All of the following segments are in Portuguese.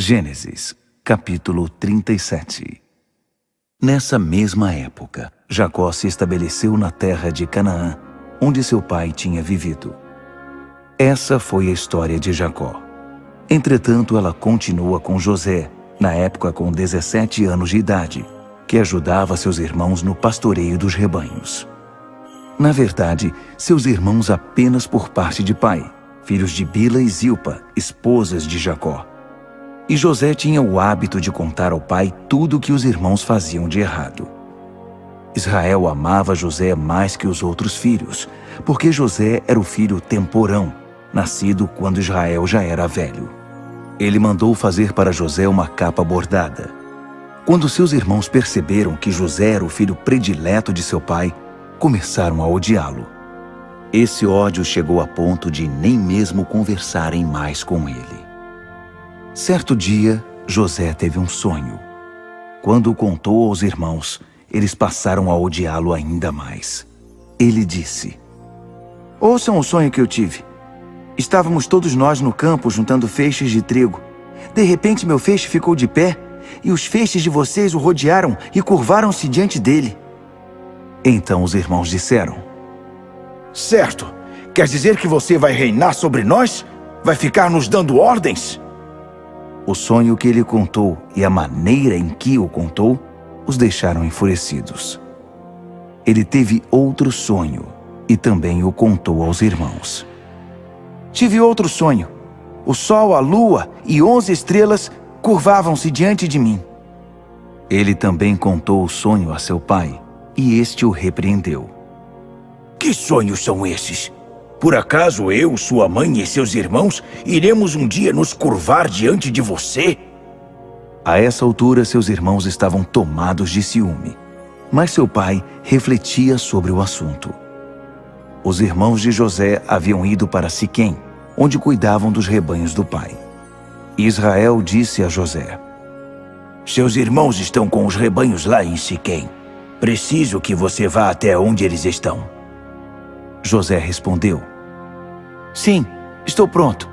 Gênesis, capítulo 37. Nessa mesma época, Jacó se estabeleceu na terra de Canaã, onde seu pai tinha vivido. Essa foi a história de Jacó. Entretanto, ela continua com José, na época com 17 anos de idade, que ajudava seus irmãos no pastoreio dos rebanhos. Na verdade, seus irmãos apenas por parte de pai, filhos de Bila e Zilpa, esposas de Jacó. E José tinha o hábito de contar ao pai tudo o que os irmãos faziam de errado. Israel amava José mais que os outros filhos, porque José era o filho temporão, nascido quando Israel já era velho. Ele mandou fazer para José uma capa bordada. Quando seus irmãos perceberam que José era o filho predileto de seu pai, começaram a odiá-lo. Esse ódio chegou a ponto de nem mesmo conversarem mais com ele. Certo dia, José teve um sonho. Quando o contou aos irmãos, eles passaram a odiá-lo ainda mais. Ele disse: "Ouçam o sonho que eu tive. Estávamos todos nós no campo juntando feixes de trigo. De repente meu feixe ficou de pé, e os feixes de vocês o rodearam e curvaram-se diante dele." Então os irmãos disseram: "Certo! Quer dizer que você vai reinar sobre nós? Vai ficar nos dando ordens?" O sonho que ele contou e a maneira em que o contou os deixaram enfurecidos. Ele teve outro sonho e também o contou aos irmãos. "Tive outro sonho. O sol, a lua e 11 estrelas curvavam-se diante de mim." Ele também contou o sonho a seu pai, e este o repreendeu. "Que sonhos são esses? Por acaso eu, sua mãe e seus irmãos iremos um dia nos curvar diante de você?" A essa altura, seus irmãos estavam tomados de ciúme, mas seu pai refletia sobre o assunto. Os irmãos de José haviam ido para Siquém, onde cuidavam dos rebanhos do pai. E Israel disse a José: "Seus irmãos estão com os rebanhos lá em Siquém. Preciso que você vá até onde eles estão." José respondeu: "Sim, estou pronto."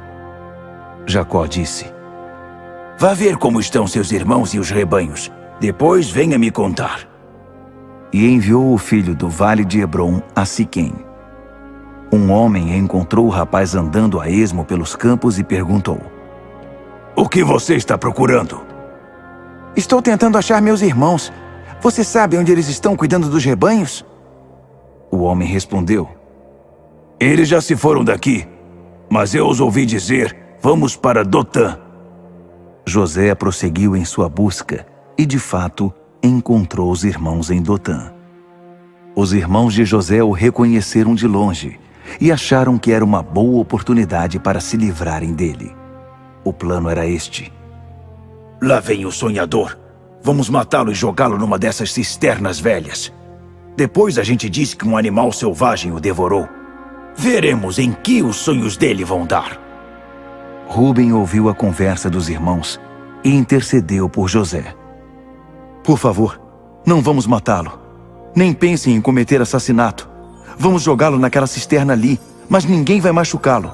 Jacó disse: "Vá ver como estão seus irmãos e os rebanhos. Depois venha me contar." E enviou o filho do vale de Hebrom a Siquém. Um homem encontrou o rapaz andando a esmo pelos campos e perguntou: "O que você está procurando?" "Estou tentando achar meus irmãos. Você sabe onde eles estão cuidando dos rebanhos?" O homem respondeu: "Eles já se foram daqui, mas eu os ouvi dizer, vamos para Dotã." José prosseguiu em sua busca e, de fato, encontrou os irmãos em Dotã. Os irmãos de José o reconheceram de longe e acharam que era uma boa oportunidade para se livrarem dele. O plano era este: "Lá vem o sonhador. Vamos matá-lo e jogá-lo numa dessas cisternas velhas. Depois a gente diz que um animal selvagem o devorou. Veremos em que os sonhos dele vão dar." Rúben ouviu a conversa dos irmãos e intercedeu por José. "Por favor, não vamos matá-lo. Nem pensem em cometer assassinato. Vamos jogá-lo naquela cisterna ali, mas ninguém vai machucá-lo."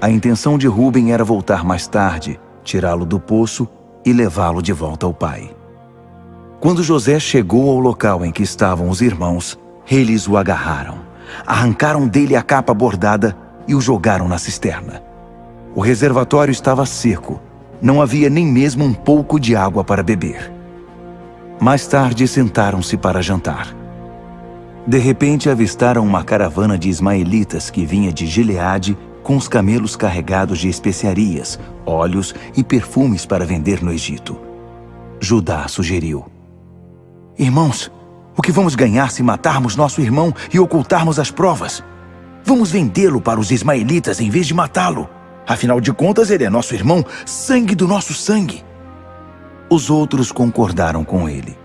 A intenção de Rúben era voltar mais tarde, tirá-lo do poço e levá-lo de volta ao pai. Quando José chegou ao local em que estavam os irmãos, eles o agarraram, arrancaram dele a capa bordada e o jogaram na cisterna. O reservatório estava seco, não havia nem mesmo um pouco de água para beber. Mais tarde sentaram-se para jantar. De repente avistaram uma caravana de ismaelitas que vinha de Gileade com os camelos carregados de especiarias, óleos e perfumes para vender no Egito. Judá sugeriu: "Irmãos, o que vamos ganhar se matarmos nosso irmão e ocultarmos as provas? Vamos vendê-lo para os ismaelitas em vez de matá-lo. Afinal de contas, ele é nosso irmão, sangue do nosso sangue." Os outros concordaram com ele.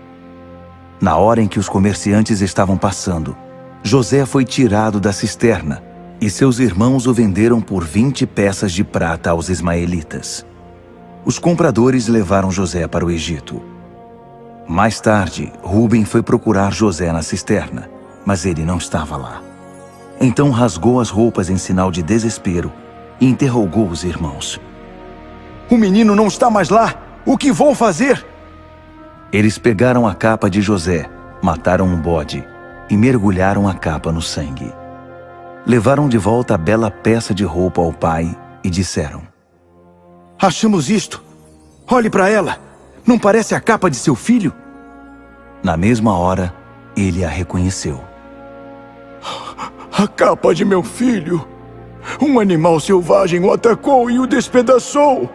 Na hora em que os comerciantes estavam passando, José foi tirado da cisterna e seus irmãos o venderam por 20 peças de prata aos ismaelitas. Os compradores levaram José para o Egito. Mais tarde, Rúben foi procurar José na cisterna, mas ele não estava lá. Então rasgou as roupas em sinal de desespero e interrogou os irmãos: O menino não está mais lá! O que vou fazer? Eles pegaram a capa de José, mataram um bode e mergulharam a capa no sangue. Levaram de volta a bela peça de roupa ao pai e disseram: Achamos isto! Olhe para ela! Não parece a capa de seu filho? Na mesma hora, ele a reconheceu. A capa de meu filho! Um animal selvagem o atacou e o despedaçou!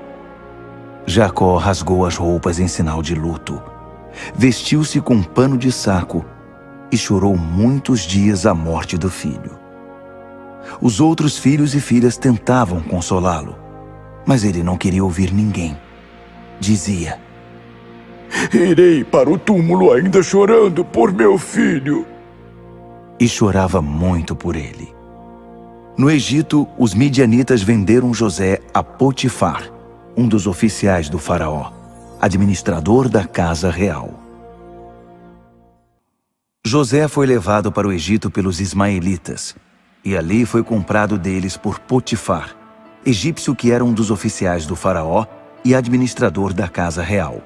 Jacó rasgou as roupas em sinal de luto, vestiu-se com um pano de saco e chorou muitos dias a morte do filho. Os outros filhos e filhas tentavam consolá-lo, mas ele não queria ouvir ninguém. Dizia: Irei para o túmulo ainda chorando por meu filho. E chorava muito por ele. No Egito, os midianitas venderam José a Potifar, um dos oficiais do faraó, administrador da casa real. José foi levado para o Egito pelos ismaelitas, e ali foi comprado deles por Potifar, egípcio que era um dos oficiais do faraó e administrador da casa real.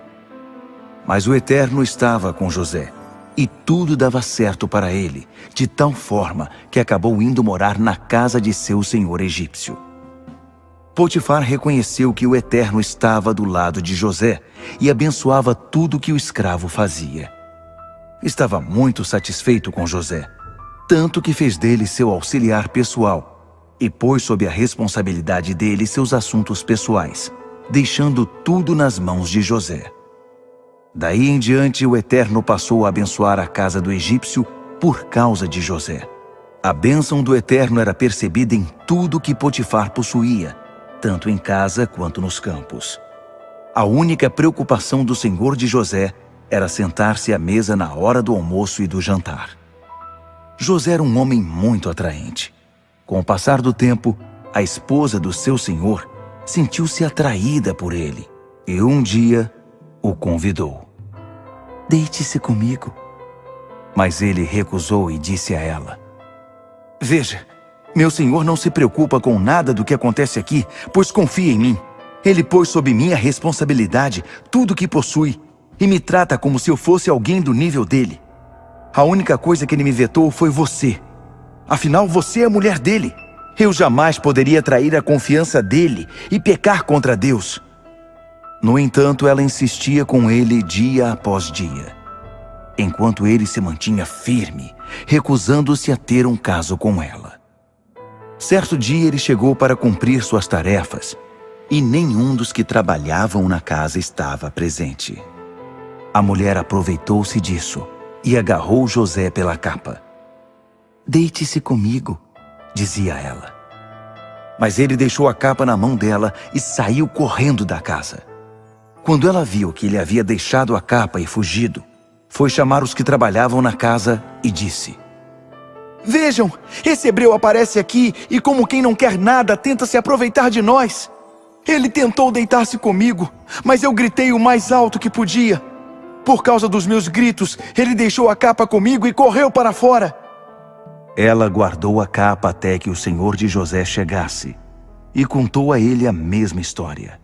Mas o Eterno estava com José, e tudo dava certo para ele, de tal forma que acabou indo morar na casa de seu senhor egípcio. Potifar reconheceu que o Eterno estava do lado de José e abençoava tudo que o escravo fazia. Estava muito satisfeito com José, tanto que fez dele seu auxiliar pessoal e pôs sob a responsabilidade dele seus assuntos pessoais, deixando tudo nas mãos de José. Daí em diante, o Eterno passou a abençoar a casa do egípcio por causa de José. A bênção do Eterno era percebida em tudo que Potifar possuía, tanto em casa quanto nos campos. A única preocupação do senhor de José era sentar-se à mesa na hora do almoço e do jantar. José era um homem muito atraente. Com o passar do tempo, a esposa do seu senhor sentiu-se atraída por ele e um dia o convidou. Deite-se comigo. Mas ele recusou e disse a ela: Veja, meu senhor não se preocupa com nada do que acontece aqui, pois confia em mim. Ele pôs sob minha responsabilidade tudo o que possui e me trata como se eu fosse alguém do nível dele. A única coisa que ele me vetou foi você. Afinal, você é a mulher dele. Eu jamais poderia trair a confiança dele e pecar contra Deus. No entanto, ela insistia com ele dia após dia, enquanto ele se mantinha firme, recusando-se a ter um caso com ela. Certo dia ele chegou para cumprir suas tarefas e nenhum dos que trabalhavam na casa estava presente. A mulher aproveitou-se disso e agarrou José pela capa. Deite-se comigo, dizia ela. Mas ele deixou a capa na mão dela e saiu correndo da casa. Quando ela viu que ele havia deixado a capa e fugido, foi chamar os que trabalhavam na casa e disse: Vejam, esse hebreu aparece aqui e, como quem não quer nada, tenta se aproveitar de nós. Ele tentou deitar-se comigo, mas eu gritei o mais alto que podia. Por causa dos meus gritos, ele deixou a capa comigo e correu para fora. Ela guardou a capa até que o senhor de José chegasse e contou a ele a mesma história.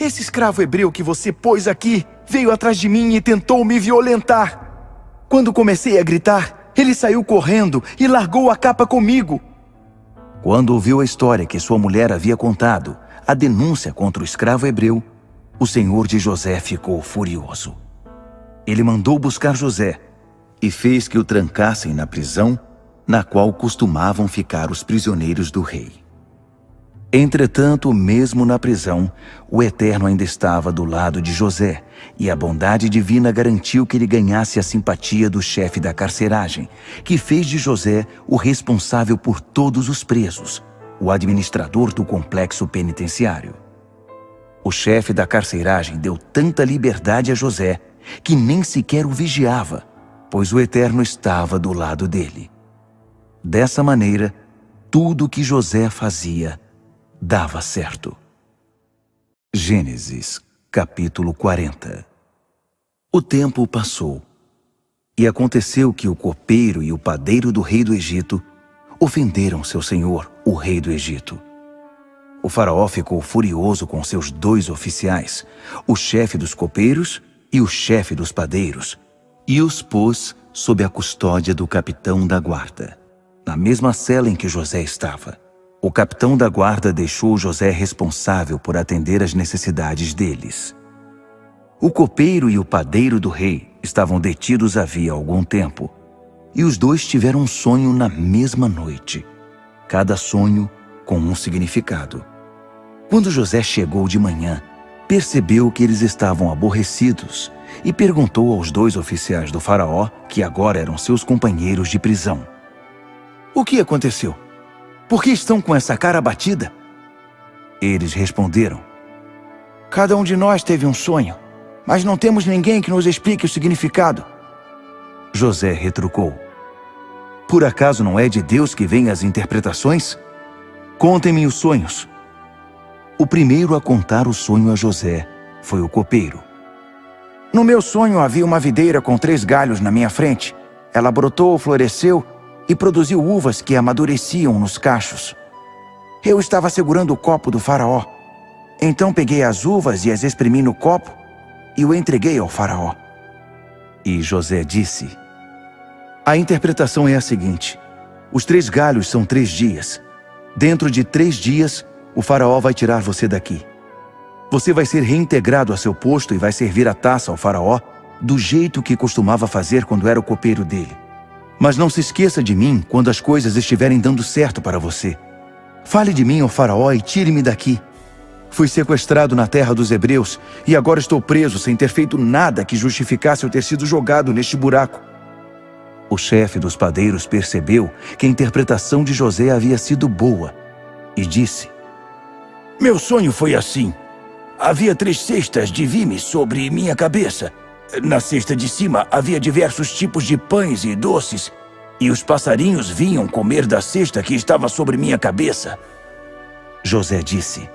Esse escravo hebreu que você pôs aqui veio atrás de mim e tentou me violentar. Quando comecei a gritar, ele saiu correndo e largou a capa comigo. Quando ouviu a história que sua mulher havia contado, a denúncia contra o escravo hebreu, o senhor de José ficou furioso. Ele mandou buscar José e fez que o trancassem na prisão, na qual costumavam ficar os prisioneiros do rei. Entretanto, mesmo na prisão, o Eterno ainda estava do lado de José, e a bondade divina garantiu que ele ganhasse a simpatia do chefe da carceragem, que fez de José o responsável por todos os presos, o administrador do complexo penitenciário. O chefe da carceragem deu tanta liberdade a José que nem sequer o vigiava, pois o Eterno estava do lado dele. Dessa maneira, tudo o que José fazia dava certo. Gênesis, capítulo 40. O tempo passou, e aconteceu que o copeiro e o padeiro do rei do Egito ofenderam seu senhor, o rei do Egito. O faraó ficou furioso com seus 2 oficiais, o chefe dos copeiros e o chefe dos padeiros, e os pôs sob a custódia do capitão da guarda, na mesma cela em que José estava. O capitão da guarda deixou José responsável por atender às necessidades deles. O copeiro e o padeiro do rei estavam detidos havia algum tempo, e os 2 tiveram um sonho na mesma noite, cada sonho com um significado. Quando José chegou de manhã, percebeu que eles estavam aborrecidos e perguntou aos 2 oficiais do faraó, que agora eram seus companheiros de prisão: "O que aconteceu? Por que estão com essa cara abatida?" Eles responderam: "Cada um de nós teve um sonho, mas não temos ninguém que nos explique o significado." José retrucou: "Por acaso não é de Deus que vêm as interpretações? Contem-me os sonhos." O primeiro a contar o sonho a José foi o copeiro. "No meu sonho havia uma videira com 3 galhos na minha frente. Ela brotou, floresceu e produziu uvas que amadureciam nos cachos. Eu estava segurando o copo do faraó. Então peguei as uvas e as exprimi no copo e o entreguei ao faraó." E José disse: "A interpretação é a seguinte: os 3 galhos são 3 dias. Dentro de 3 dias, o faraó vai tirar você daqui. Você vai ser reintegrado a seu posto e vai servir a taça ao faraó do jeito que costumava fazer quando era o copeiro dele. Mas não se esqueça de mim quando as coisas estiverem dando certo para você. Fale de mim ao faraó e tire-me daqui. Fui sequestrado na terra dos hebreus e agora estou preso sem ter feito nada que justificasse eu ter sido jogado neste buraco." O chefe dos padeiros percebeu que a interpretação de José havia sido boa e disse: "Meu sonho foi assim. Havia 3 cestas de vime sobre minha cabeça. Na cesta de cima havia diversos tipos de pães e doces, e os passarinhos vinham comer da cesta que estava sobre minha cabeça." José disse: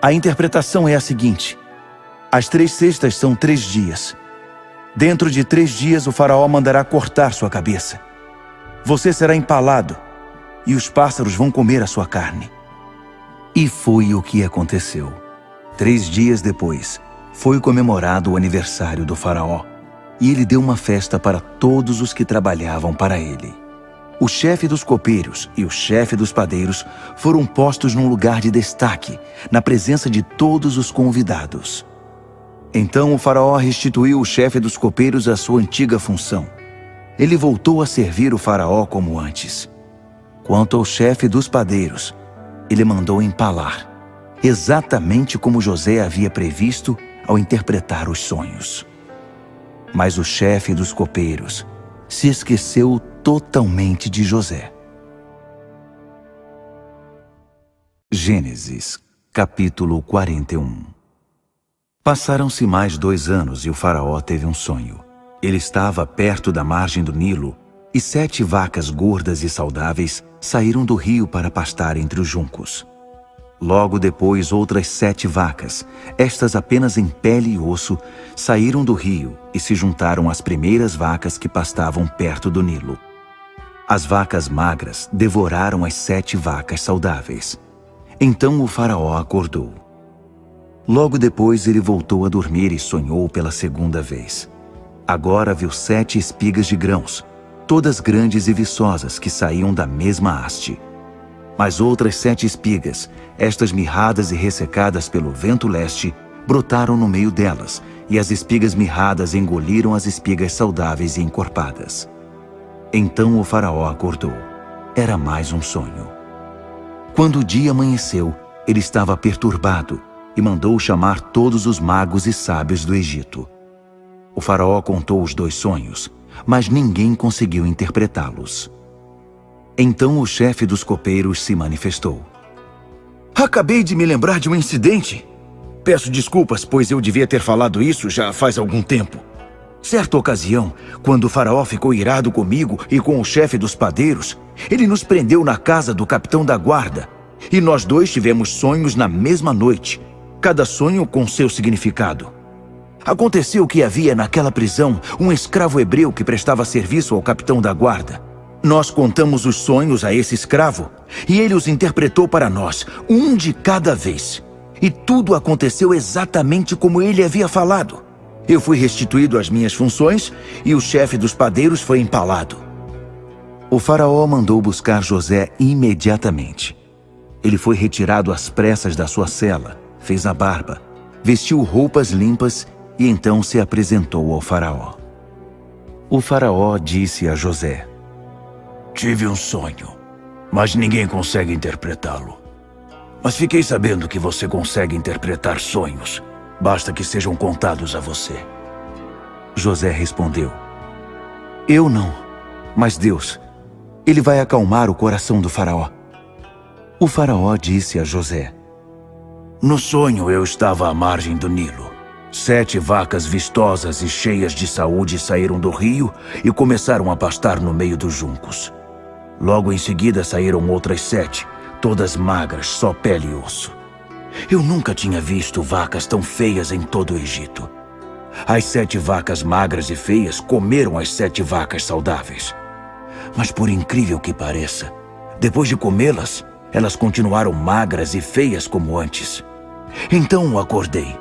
"A interpretação é a seguinte: as 3 cestas são 3 dias. Dentro de 3 dias o faraó mandará cortar sua cabeça. Você será empalado, e os pássaros vão comer a sua carne." E foi o que aconteceu. 3 dias depois, foi comemorado o aniversário do faraó, e ele deu uma festa para todos os que trabalhavam para ele. O chefe dos copeiros e o chefe dos padeiros foram postos num lugar de destaque, na presença de todos os convidados. Então o faraó restituiu o chefe dos copeiros à sua antiga função. Ele voltou a servir o faraó como antes. Quanto ao chefe dos padeiros, ele mandou empalar, exatamente como José havia previsto ao interpretar os sonhos. Mas o chefe dos copeiros se esqueceu totalmente de José. Gênesis, capítulo 41. Passaram-se mais 2 anos e o faraó teve um sonho. Ele estava perto da margem do Nilo e 7 vacas gordas e saudáveis saíram do rio para pastar entre os juncos. Logo depois, outras 7 vacas, estas apenas em pele e osso, saíram do rio e se juntaram às primeiras vacas que pastavam perto do Nilo. As vacas magras devoraram as 7 vacas saudáveis. Então o faraó acordou. Logo depois ele voltou a dormir e sonhou pela segunda vez. Agora viu 7 espigas de grãos, todas grandes e viçosas, que saíam da mesma haste. Mas outras 7 espigas, estas mirradas e ressecadas pelo vento leste, brotaram no meio delas, e as espigas mirradas engoliram as espigas saudáveis e encorpadas. Então o faraó acordou. Era mais um sonho. Quando o dia amanheceu, ele estava perturbado e mandou chamar todos os magos e sábios do Egito. O faraó contou os 2 sonhos, mas ninguém conseguiu interpretá-los. Então o chefe dos copeiros se manifestou. Acabei de me lembrar de um incidente. Peço desculpas, pois eu devia ter falado isso já faz algum tempo. Certa ocasião, quando o faraó ficou irado comigo e com o chefe dos padeiros, ele nos prendeu na casa do capitão da guarda, e nós 2 tivemos sonhos na mesma noite, cada sonho com seu significado. Aconteceu que havia naquela prisão um escravo hebreu que prestava serviço ao capitão da guarda. Nós contamos os sonhos a esse escravo, e ele os interpretou para nós, um de cada vez. E tudo aconteceu exatamente como ele havia falado. Eu fui restituído às minhas funções, e o chefe dos padeiros foi empalado. O faraó mandou buscar José imediatamente. Ele foi retirado às pressas da sua cela, fez a barba, vestiu roupas limpas e então se apresentou ao faraó. O faraó disse a José: Tive um sonho, mas ninguém consegue interpretá-lo. Mas fiquei sabendo que você consegue interpretar sonhos. Basta que sejam contados a você. José respondeu: Eu não, mas Deus. Ele vai acalmar o coração do faraó. O faraó disse a José: No sonho eu estava à margem do Nilo. 7 vacas vistosas e cheias de saúde saíram do rio e começaram a pastar no meio dos juncos. Logo em seguida saíram outras 7, todas magras, só pele e osso. Eu nunca tinha visto vacas tão feias em todo o Egito. As 7 vacas magras e feias comeram as 7 vacas saudáveis. Mas por incrível que pareça, depois de comê-las, elas continuaram magras e feias como antes. Então acordei.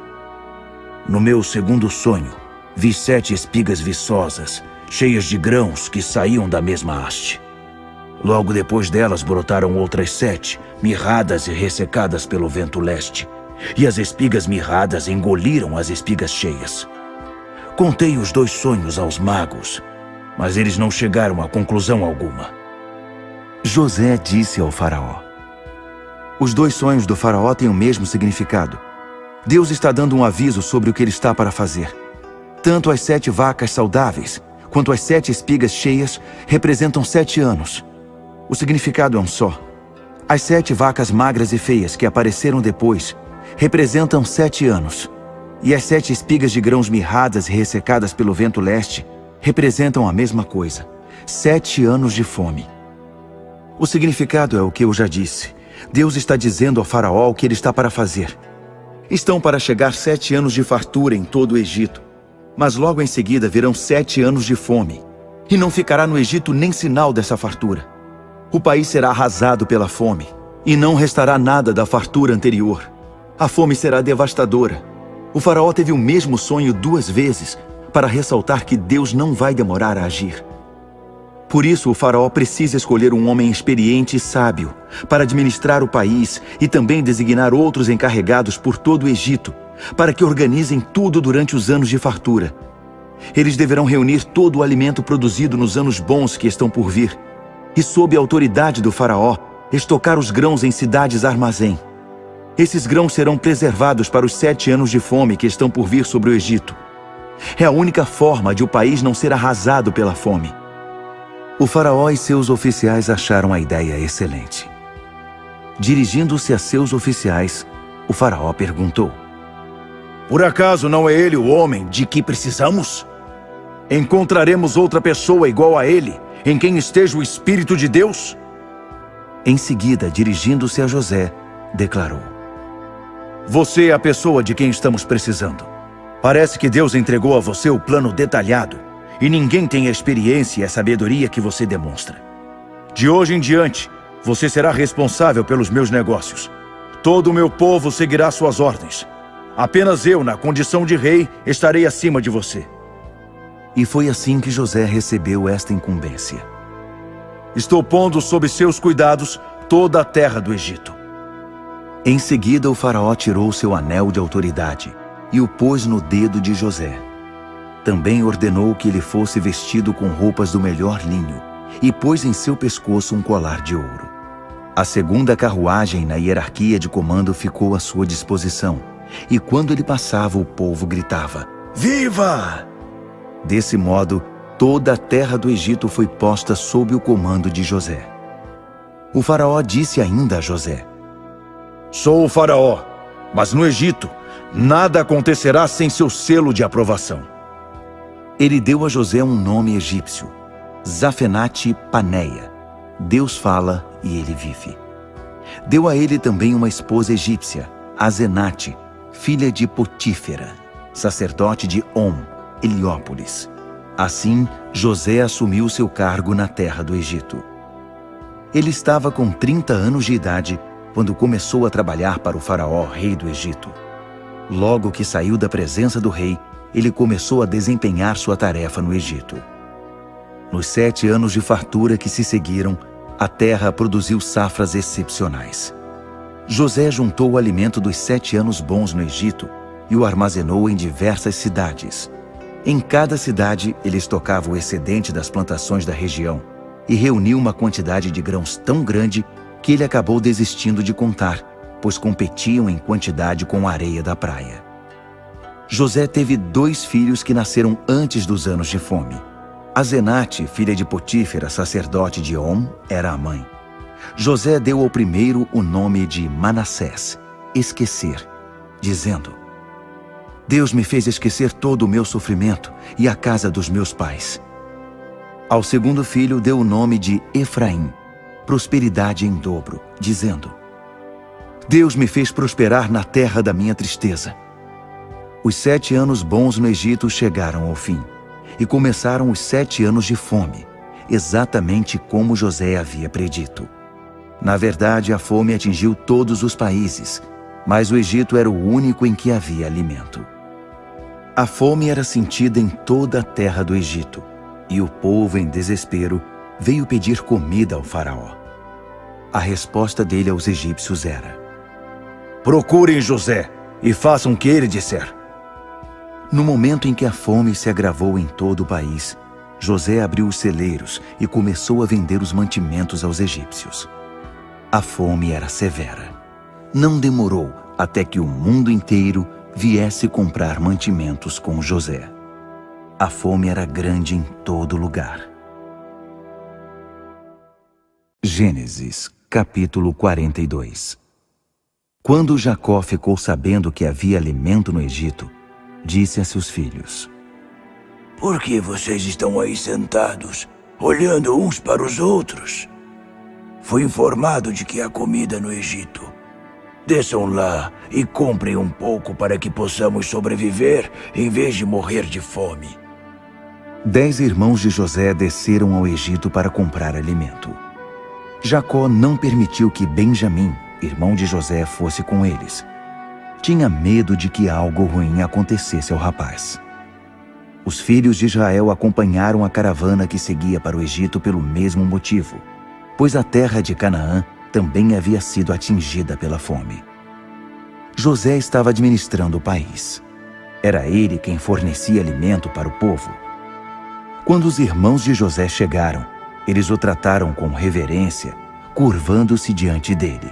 No meu segundo sonho, vi 7 espigas viçosas, cheias de grãos que saíam da mesma haste. Logo depois delas brotaram outras 7, mirradas e ressecadas pelo vento leste, e as espigas mirradas engoliram as espigas cheias. Contei os 2 sonhos aos magos, mas eles não chegaram a conclusão alguma. José disse ao faraó: Os 2 sonhos do faraó têm o mesmo significado. Deus está dando um aviso sobre o que ele está para fazer. Tanto as 7 vacas saudáveis, quanto as 7 espigas cheias representam 7 anos. O significado é um só. As 7 vacas magras e feias que apareceram depois representam 7 anos. E as 7 espigas de grãos mirradas e ressecadas pelo vento leste representam a mesma coisa: 7 anos de fome. O significado é o que eu já disse. Deus está dizendo ao faraó o que ele está para fazer. Estão para chegar 7 anos de fartura em todo o Egito, mas logo em seguida virão 7 anos de fome, e não ficará no Egito nem sinal dessa fartura. O país será arrasado pela fome, e não restará nada da fartura anterior. A fome será devastadora. O faraó teve o mesmo sonho 2 vezes, para ressaltar que Deus não vai demorar a agir. Por isso, o faraó precisa escolher um homem experiente e sábio para administrar o país e também designar outros encarregados por todo o Egito, para que organizem tudo durante os anos de fartura. Eles deverão reunir todo o alimento produzido nos anos bons que estão por vir, e sob a autoridade do faraó, estocar os grãos em cidades armazém. Esses grãos serão preservados para os 7 anos de fome que estão por vir sobre o Egito. É a única forma de o país não ser arrasado pela fome. O faraó e seus oficiais acharam a ideia excelente. Dirigindo-se a seus oficiais, o faraó perguntou: Por acaso não é ele o homem de que precisamos? Encontraremos outra pessoa igual a ele, em quem esteja o Espírito de Deus? Em seguida, dirigindo-se a José, declarou: Você é a pessoa de quem estamos precisando. Parece que Deus entregou a você o plano detalhado, e ninguém tem a experiência e a sabedoria que você demonstra. De hoje em diante, você será responsável pelos meus negócios. Todo o meu povo seguirá suas ordens. Apenas eu, na condição de rei, estarei acima de você. E foi assim que José recebeu esta incumbência. Estou pondo sob seus cuidados toda a terra do Egito. Em seguida, o faraó tirou seu anel de autoridade e o pôs no dedo de José. Também ordenou que ele fosse vestido com roupas do melhor linho e pôs em seu pescoço um colar de ouro. A segunda carruagem na hierarquia de comando ficou à sua disposição, e quando ele passava, o povo gritava: Viva! Desse modo, toda a terra do Egito foi posta sob o comando de José. O faraó disse ainda a José: Sou o faraó, mas no Egito nada acontecerá sem seu selo de aprovação. Ele deu a José um nome egípcio: Zafenate-Paneia. Deus fala e ele vive. Deu a ele também uma esposa egípcia, Azenate, filha de Potífera, sacerdote de On, Heliópolis. Assim, José assumiu seu cargo na terra do Egito. Ele estava com 30 anos de idade quando começou a trabalhar para o faraó, rei do Egito. Logo que saiu da presença do rei, ele começou a desempenhar sua tarefa no Egito. Nos 7 anos de fartura que se seguiram, a terra produziu safras excepcionais. José juntou o alimento dos 7 anos bons no Egito e o armazenou em diversas cidades. Em cada cidade, ele estocava o excedente das plantações da região e reuniu uma quantidade de grãos tão grande que ele acabou desistindo de contar, pois competiam em quantidade com a areia da praia. José teve 2 filhos que nasceram antes dos anos de fome. Azenate, filha de Potífera, sacerdote de On, era a mãe. José deu ao primeiro o nome de Manassés, esquecer, dizendo: Deus me fez esquecer todo o meu sofrimento e a casa dos meus pais. Ao segundo filho deu o nome de Efraim, prosperidade em dobro, dizendo: Deus me fez prosperar na terra da minha tristeza. Os 7 anos bons no Egito chegaram ao fim, e começaram os 7 anos de fome, exatamente como José havia predito. Na verdade, a fome atingiu todos os países, mas o Egito era o único em que havia alimento. A fome era sentida em toda a terra do Egito, e o povo, em desespero, veio pedir comida ao faraó. A resposta dele aos egípcios era: Procurem José e façam o que ele disser. No momento em que a fome se agravou em todo o país, José abriu os celeiros e começou a vender os mantimentos aos egípcios. A fome era severa. Não demorou até que o mundo inteiro viesse comprar mantimentos com José. A fome era grande em todo lugar. Gênesis, capítulo 42. Quando Jacó ficou sabendo que havia alimento no Egito, disse a seus filhos: Por que vocês estão aí sentados, olhando uns para os outros? Fui informado de que há comida no Egito. Desçam lá e comprem um pouco para que possamos sobreviver em vez de morrer de fome. 10 irmãos de José desceram ao Egito para comprar alimento. Jacó não permitiu que Benjamim, irmão de José, fosse com eles. Tinha medo de que algo ruim acontecesse ao rapaz. Os filhos de Israel acompanharam a caravana que seguia para o Egito pelo mesmo motivo, pois a terra de Canaã também havia sido atingida pela fome. José estava administrando o país. Era ele quem fornecia alimento para o povo. Quando os irmãos de José chegaram, eles o trataram com reverência, curvando-se diante dele.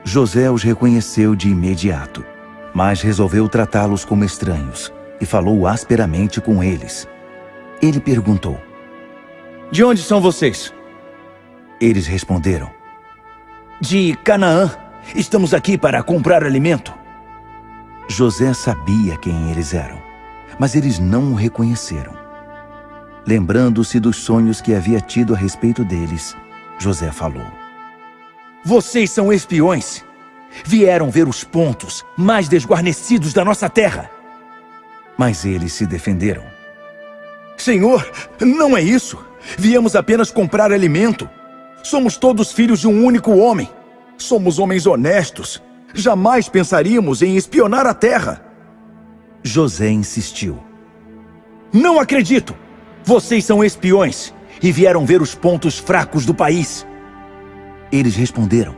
José os reconheceu de imediato, mas resolveu tratá-los como estranhos e falou asperamente com eles. Ele perguntou: De onde são vocês? Eles responderam: De Canaã. Estamos aqui para comprar alimento. José sabia quem eles eram, mas eles não o reconheceram. Lembrando-se dos sonhos que havia tido a respeito deles, José falou: Vocês são espiões. Vieram ver os pontos mais desguarnecidos da nossa terra. Mas eles se defenderam: Senhor, não é isso. Viemos apenas comprar alimento. Somos todos filhos de um único homem. Somos homens honestos. Jamais pensaríamos em espionar a terra. José insistiu: Não acredito. Vocês são espiões e vieram ver os pontos fracos do país. Eles responderam: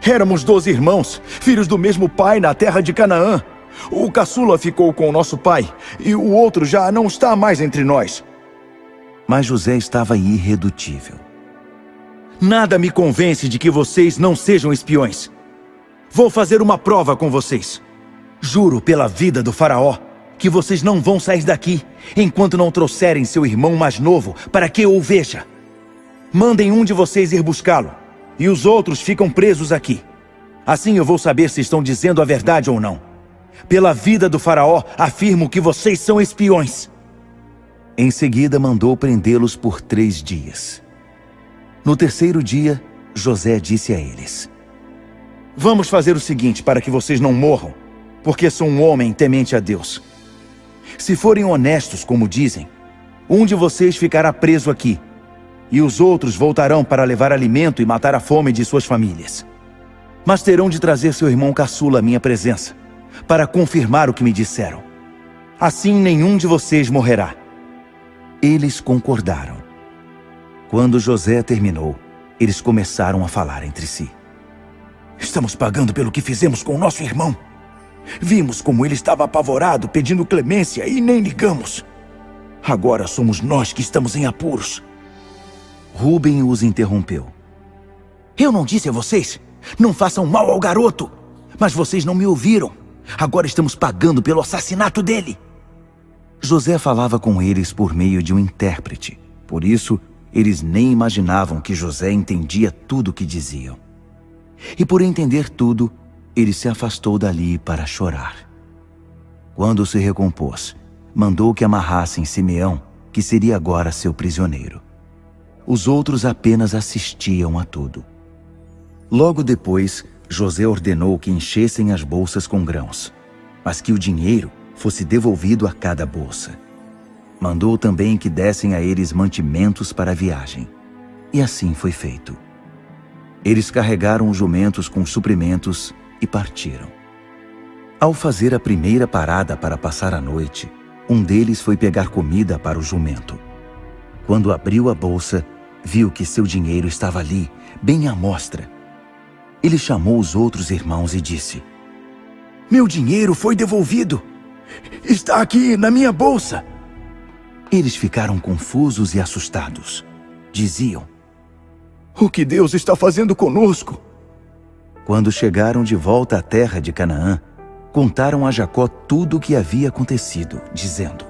Éramos 12 irmãos, filhos do mesmo pai na terra de Canaã. O caçula ficou com o nosso pai e o outro já não está mais entre nós. Mas José estava irredutível. Nada me convence de que vocês não sejam espiões. Vou fazer uma prova com vocês. Juro pela vida do faraó que vocês não vão sair daqui enquanto não trouxerem seu irmão mais novo para que eu o veja. Mandem um de vocês ir buscá-lo e os outros ficam presos aqui. Assim eu vou saber se estão dizendo a verdade ou não. Pela vida do faraó, afirmo que vocês são espiões. Em seguida mandou prendê-los por 3 dias. No 3º dia, José disse a eles: Vamos fazer o seguinte para que vocês não morram, porque sou um homem temente a Deus. Se forem honestos, como dizem, um de vocês ficará preso aqui, e os outros voltarão para levar alimento e matar a fome de suas famílias. Mas terão de trazer seu irmão caçula à minha presença, para confirmar o que me disseram. Assim nenhum de vocês morrerá. Eles concordaram. Quando José terminou, eles começaram a falar entre si. Estamos pagando pelo que fizemos com o nosso irmão. Vimos como ele estava apavorado, pedindo clemência, e nem ligamos. Agora somos nós que estamos em apuros. Rúben os interrompeu. Eu não disse a vocês, não façam mal ao garoto. Mas vocês não me ouviram. Agora estamos pagando pelo assassinato dele. José falava com eles por meio de um intérprete. Por isso, eles nem imaginavam que José entendia tudo o que diziam. E por entender tudo, ele se afastou dali para chorar. Quando se recompôs, mandou que amarrassem Simeão, que seria agora seu prisioneiro. Os outros apenas assistiam a tudo. Logo depois, José ordenou que enchessem as bolsas com grãos, mas que o dinheiro fosse devolvido a cada bolsa. Mandou também que dessem a eles mantimentos para a viagem. E assim foi feito. Eles carregaram os jumentos com suprimentos e partiram. Ao fazer a primeira parada para passar a noite, um deles foi pegar comida para o jumento. Quando abriu a bolsa, viu que seu dinheiro estava ali, bem à mostra. Ele chamou os outros irmãos e disse: Meu dinheiro foi devolvido. Está aqui na minha bolsa. Eles ficaram confusos e assustados. Diziam: O que Deus está fazendo conosco? Quando chegaram de volta à terra de Canaã, contaram a Jacó tudo o que havia acontecido, dizendo: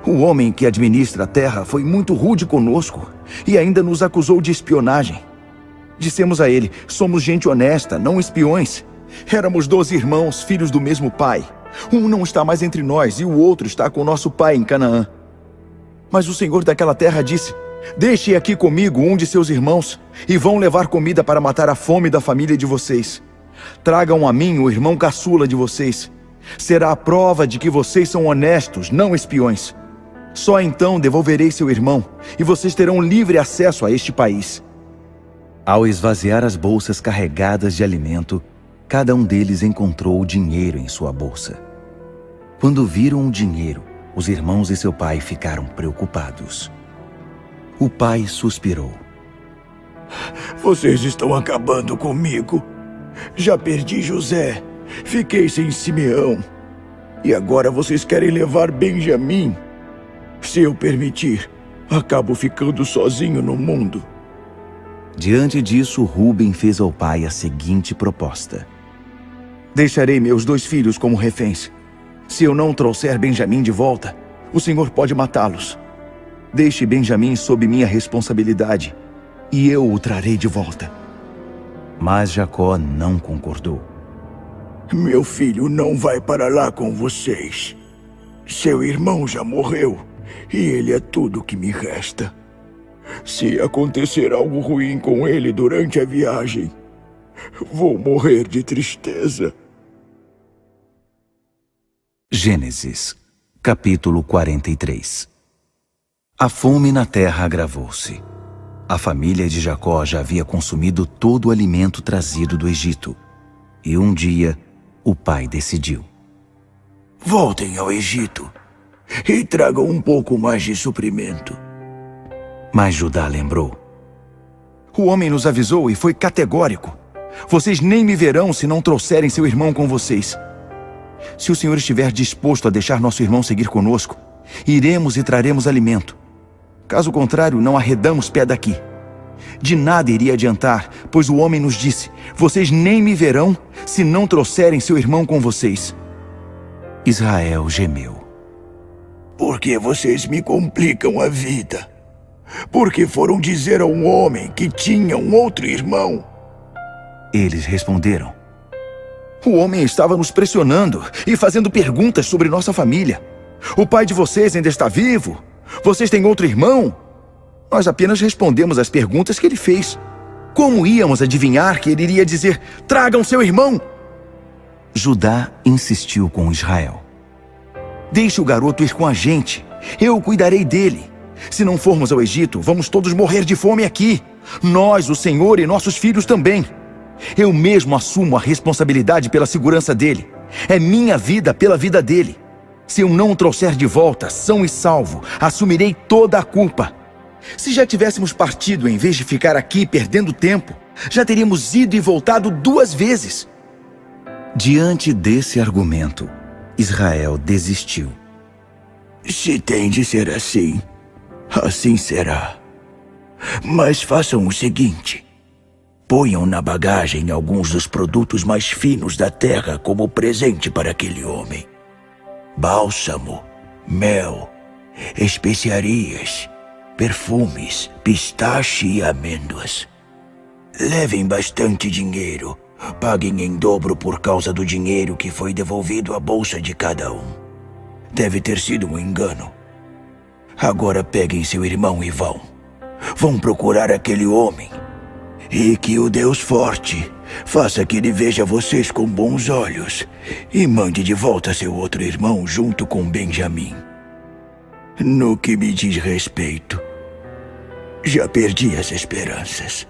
O homem que administra a terra foi muito rude conosco e ainda nos acusou de espionagem. Dissemos a ele: somos gente honesta, não espiões. Éramos 12 irmãos, filhos do mesmo pai. Um não está mais entre nós e o outro está com nosso pai em Canaã. Mas o senhor daquela terra disse: Deixe aqui comigo um de seus irmãos e vão levar comida para matar a fome da família de vocês. Tragam a mim o irmão caçula de vocês. Será a prova de que vocês são honestos, não espiões. Só então devolverei seu irmão e vocês terão livre acesso a este país. Ao esvaziar as bolsas carregadas de alimento, cada um deles encontrou o dinheiro em sua bolsa. Quando viram o dinheiro, os irmãos e seu pai ficaram preocupados. O pai suspirou. Vocês estão acabando comigo. Já perdi José, fiquei sem Simeão. E agora vocês querem levar Benjamim? Se eu permitir, acabo ficando sozinho no mundo. Diante disso, Rúben fez ao pai a seguinte proposta: Deixarei meus 2 filhos como reféns. Se eu não trouxer Benjamim de volta, o senhor pode matá-los. Deixe Benjamim sob minha responsabilidade, e eu o trarei de volta. Mas Jacó não concordou. Meu filho não vai para lá com vocês. Seu irmão já morreu, e ele é tudo que me resta. Se acontecer algo ruim com ele durante a viagem, vou morrer de tristeza. Gênesis, capítulo 43. A fome na terra agravou-se. A família de Jacó já havia consumido todo o alimento trazido do Egito. E um dia, o pai decidiu: Voltem ao Egito e tragam um pouco mais de suprimento. Mas Judá lembrou: O homem nos avisou e foi categórico. Vocês nem me verão se não trouxerem seu irmão com vocês. Se o senhor estiver disposto a deixar nosso irmão seguir conosco, iremos e traremos alimento. Caso contrário, não arredamos pé daqui. De nada iria adiantar, pois o homem nos disse: Vocês nem me verão se não trouxerem seu irmão com vocês. Israel gemeu: Por que vocês me complicam a vida? Porque foram dizer a um homem que tinha um outro irmão. Eles responderam: O homem estava nos pressionando e fazendo perguntas sobre nossa família. O pai de vocês ainda está vivo? Vocês têm outro irmão? Nós apenas respondemos às perguntas que ele fez. Como íamos adivinhar que ele iria dizer: Tragam seu irmão? Judá insistiu com Israel: Deixe o garoto ir com a gente. Eu cuidarei dele. Se não formos ao Egito, vamos todos morrer de fome aqui. Nós, o Senhor e nossos filhos também. Eu mesmo assumo a responsabilidade pela segurança dele. É minha vida pela vida dele. Se eu não o trouxer de volta, são e salvo, assumirei toda a culpa. Se já tivéssemos partido em vez de ficar aqui perdendo tempo, já teríamos ido e voltado 2 vezes. Diante desse argumento, Israel desistiu. Se tem de ser assim, assim será. Mas façam o seguinte: ponham na bagagem alguns dos produtos mais finos da terra como presente para aquele homem. Bálsamo, mel, especiarias, perfumes, pistache e amêndoas. Levem bastante dinheiro. Paguem em dobro por causa do dinheiro que foi devolvido à bolsa de cada um. Deve ter sido um engano. Agora peguem seu irmão e vão. Vão procurar aquele homem. E que o Deus forte faça que ele veja vocês com bons olhos e mande de volta seu outro irmão junto com Benjamim. No que me diz respeito, já perdi as esperanças.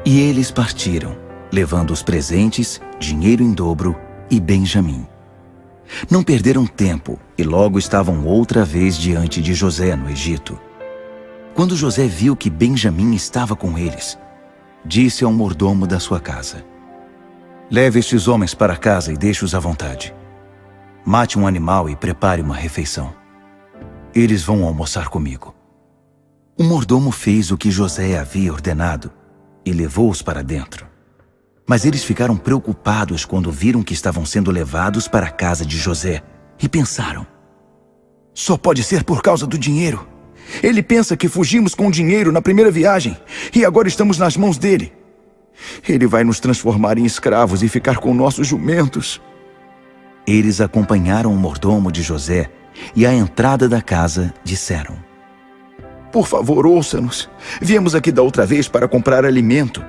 E eles partiram, levando os presentes, dinheiro em dobro e Benjamim. Não perderam tempo e logo estavam outra vez diante de José no Egito. Quando José viu que Benjamim estava com eles, disse ao mordomo da sua casa: leve estes homens para casa e deixe-os à vontade. Mate um animal e prepare uma refeição. Eles vão almoçar comigo. O mordomo fez o que José havia ordenado e levou-os para dentro. Mas eles ficaram preocupados quando viram que estavam sendo levados para a casa de José e pensaram: só pode ser por causa do dinheiro. Ele pensa que fugimos com o dinheiro na primeira viagem e agora estamos nas mãos dele. Ele vai nos transformar em escravos e ficar com nossos jumentos. Eles acompanharam o mordomo de José e à entrada da casa disseram: por favor, ouça-nos. Viemos aqui da outra vez para comprar alimento.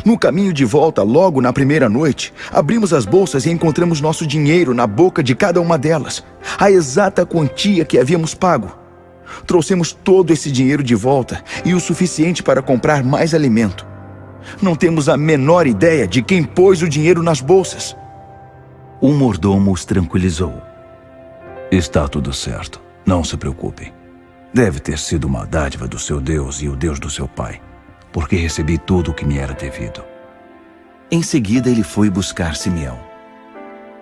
No caminho de volta, logo na primeira noite, abrimos as bolsas e encontramos nosso dinheiro na boca de cada uma delas, a exata quantia que havíamos pago. Trouxemos todo esse dinheiro de volta e o suficiente para comprar mais alimento. Não temos a menor ideia de quem pôs o dinheiro nas bolsas. O mordomo os tranquilizou. Está tudo certo, não se preocupem. Deve ter sido uma dádiva do seu Deus e o Deus do seu pai, porque recebi tudo o que me era devido. Em seguida ele foi buscar Simeão.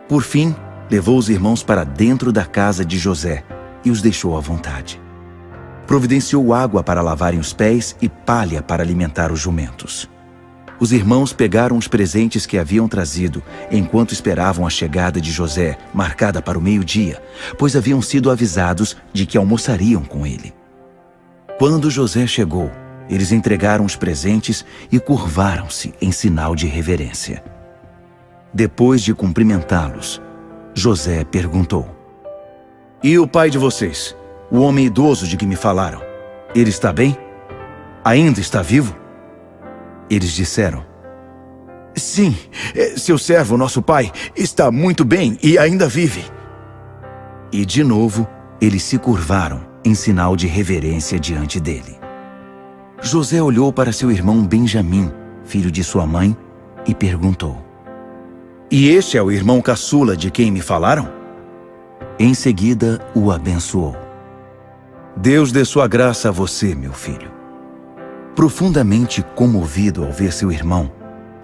Por fim, levou os irmãos para dentro da casa de José e os deixou à vontade. Providenciou água para lavarem os pés e palha para alimentar os jumentos. Os irmãos pegaram os presentes que haviam trazido enquanto esperavam a chegada de José, marcada para o meio-dia, pois haviam sido avisados de que almoçariam com ele. Quando José chegou, eles entregaram os presentes e curvaram-se em sinal de reverência. Depois de cumprimentá-los, José perguntou: e o pai de vocês, o homem idoso de que me falaram, ele está bem? Ainda está vivo? Eles disseram: sim, seu servo, nosso pai, está muito bem e ainda vive. E de novo, eles se curvaram em sinal de reverência diante dele. José olhou para seu irmão Benjamim, filho de sua mãe, e perguntou: e este é o irmão caçula de quem me falaram? Em seguida, o abençoou. Deus dê sua graça a você, meu filho. Profundamente comovido ao ver seu irmão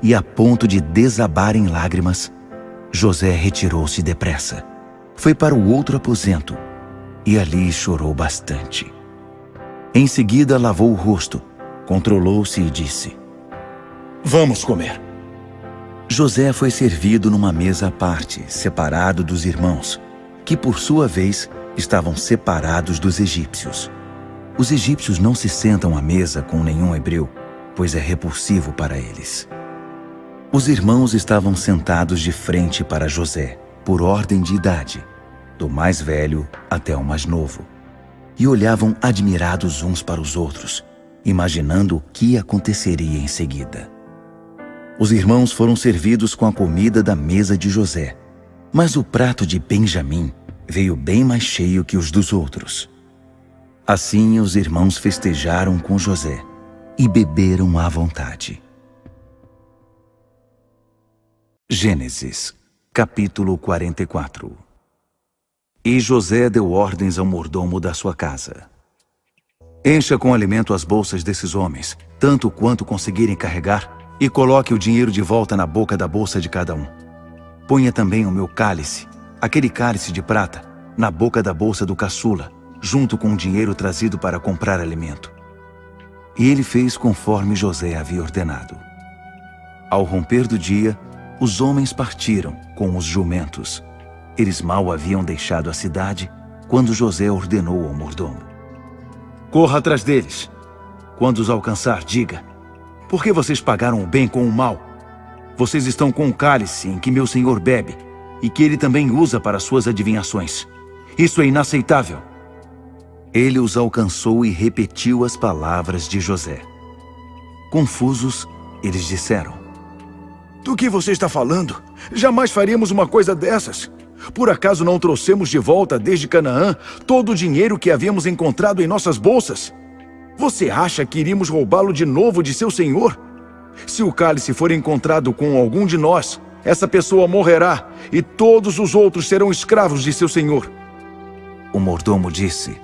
e a ponto de desabar em lágrimas, José retirou-se depressa. Foi para o outro aposento e ali chorou bastante. Em seguida, lavou o rosto, controlou-se e disse: vamos comer. José foi servido numa mesa à parte, separado dos irmãos, que por sua vez estavam separados dos egípcios. Os egípcios não se sentam à mesa com nenhum hebreu, pois é repulsivo para eles. Os irmãos estavam sentados de frente para José, por ordem de idade, do mais velho até o mais novo, e olhavam admirados uns para os outros, imaginando o que aconteceria em seguida. Os irmãos foram servidos com a comida da mesa de José, mas o prato de Benjamim veio bem mais cheio que os dos outros. Assim os irmãos festejaram com José e beberam à vontade. Gênesis, capítulo 44. E José deu ordens ao mordomo da sua casa: encha com alimento as bolsas desses homens, tanto quanto conseguirem carregar, e coloque o dinheiro de volta na boca da bolsa de cada um. Ponha também o meu cálice, aquele cálice de prata, na boca da bolsa do caçula, junto com o dinheiro trazido para comprar alimento. E ele fez conforme José havia ordenado. Ao romper do dia, os homens partiram com os jumentos. Eles mal haviam deixado a cidade quando José ordenou ao mordomo: corra atrás deles. Quando os alcançar, diga: por que vocês pagaram o bem com o mal? Vocês estão com um cálice em que meu senhor bebe e que ele também usa para suas adivinhações. Isso é inaceitável. Ele os alcançou e repetiu as palavras de José. Confusos, eles disseram: Do que você está falando? Jamais faríamos uma coisa dessas. Por acaso não trouxemos de volta desde Canaã todo o dinheiro que havíamos encontrado em nossas bolsas? Você acha que iríamos roubá-lo de novo de seu senhor? Se o cálice for encontrado com algum de nós, essa pessoa morrerá e todos os outros serão escravos de seu senhor. O mordomo disse: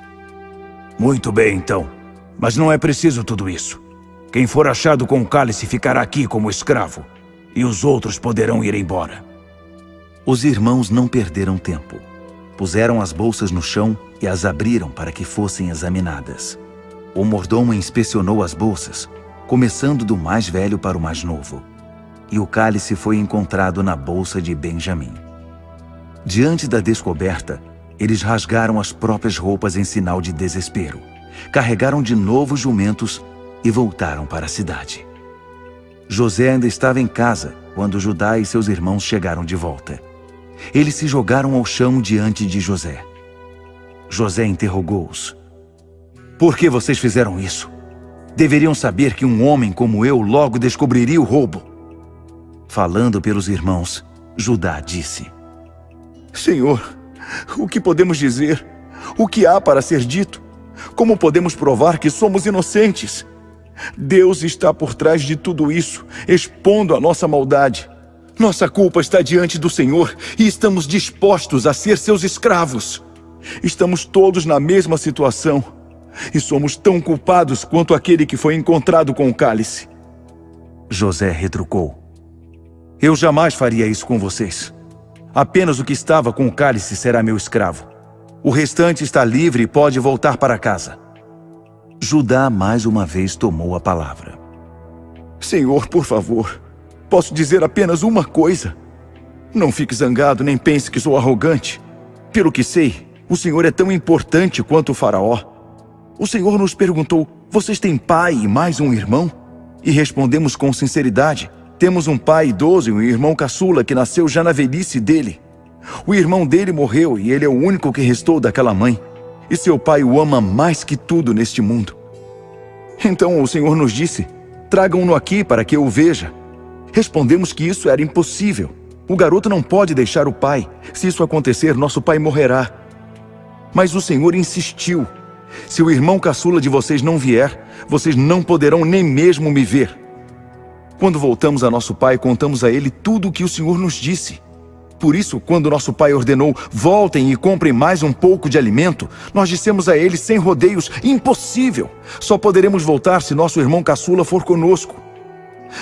muito bem, então. Mas não é preciso tudo isso. Quem for achado com o cálice ficará aqui como escravo, e os outros poderão ir embora. Os irmãos não perderam tempo. Puseram as bolsas no chão e as abriram para que fossem examinadas. O mordomo inspecionou as bolsas, começando do mais velho para o mais novo. E o cálice foi encontrado na bolsa de Benjamim. Diante da descoberta, eles rasgaram as próprias roupas em sinal de desespero, carregaram de novo os jumentos e voltaram para a cidade. José ainda estava em casa quando Judá e seus irmãos chegaram de volta. Eles se jogaram ao chão diante de José. José interrogou-os: por que vocês fizeram isso? Deveriam saber que um homem como eu logo descobriria o roubo. Falando pelos irmãos, Judá disse: Senhor, o que podemos dizer? O que há para ser dito? Como podemos provar que somos inocentes? Deus está por trás de tudo isso, expondo a nossa maldade. Nossa culpa está diante do Senhor e estamos dispostos a ser seus escravos. Estamos todos na mesma situação e somos tão culpados quanto aquele que foi encontrado com o cálice. José retrucou: eu jamais faria isso com vocês. Apenas o que estava com o cálice será meu escravo. O restante está livre e pode voltar para casa. Judá mais uma vez tomou a palavra: Senhor, por favor, posso dizer apenas uma coisa. Não fique zangado, nem pense que sou arrogante. Pelo que sei, o Senhor é tão importante quanto o faraó. O Senhor nos perguntou: vocês têm pai e mais um irmão? E respondemos com sinceridade: temos um pai idoso e um irmão caçula que nasceu já na velhice dele. O irmão dele morreu e ele é o único que restou daquela mãe. E seu pai o ama mais que tudo neste mundo. Então o Senhor nos disse: tragam-no aqui para que eu o veja. Respondemos que isso era impossível. O garoto não pode deixar o pai. Se isso acontecer, nosso pai morrerá. Mas o Senhor insistiu: se o irmão caçula de vocês não vier, vocês não poderão nem mesmo me ver. Quando voltamos a nosso pai, contamos a ele tudo o que o Senhor nos disse. Por isso, quando nosso pai ordenou: voltem e comprem mais um pouco de alimento, nós dissemos a ele sem rodeios: impossível! Só poderemos voltar se nosso irmão caçula for conosco.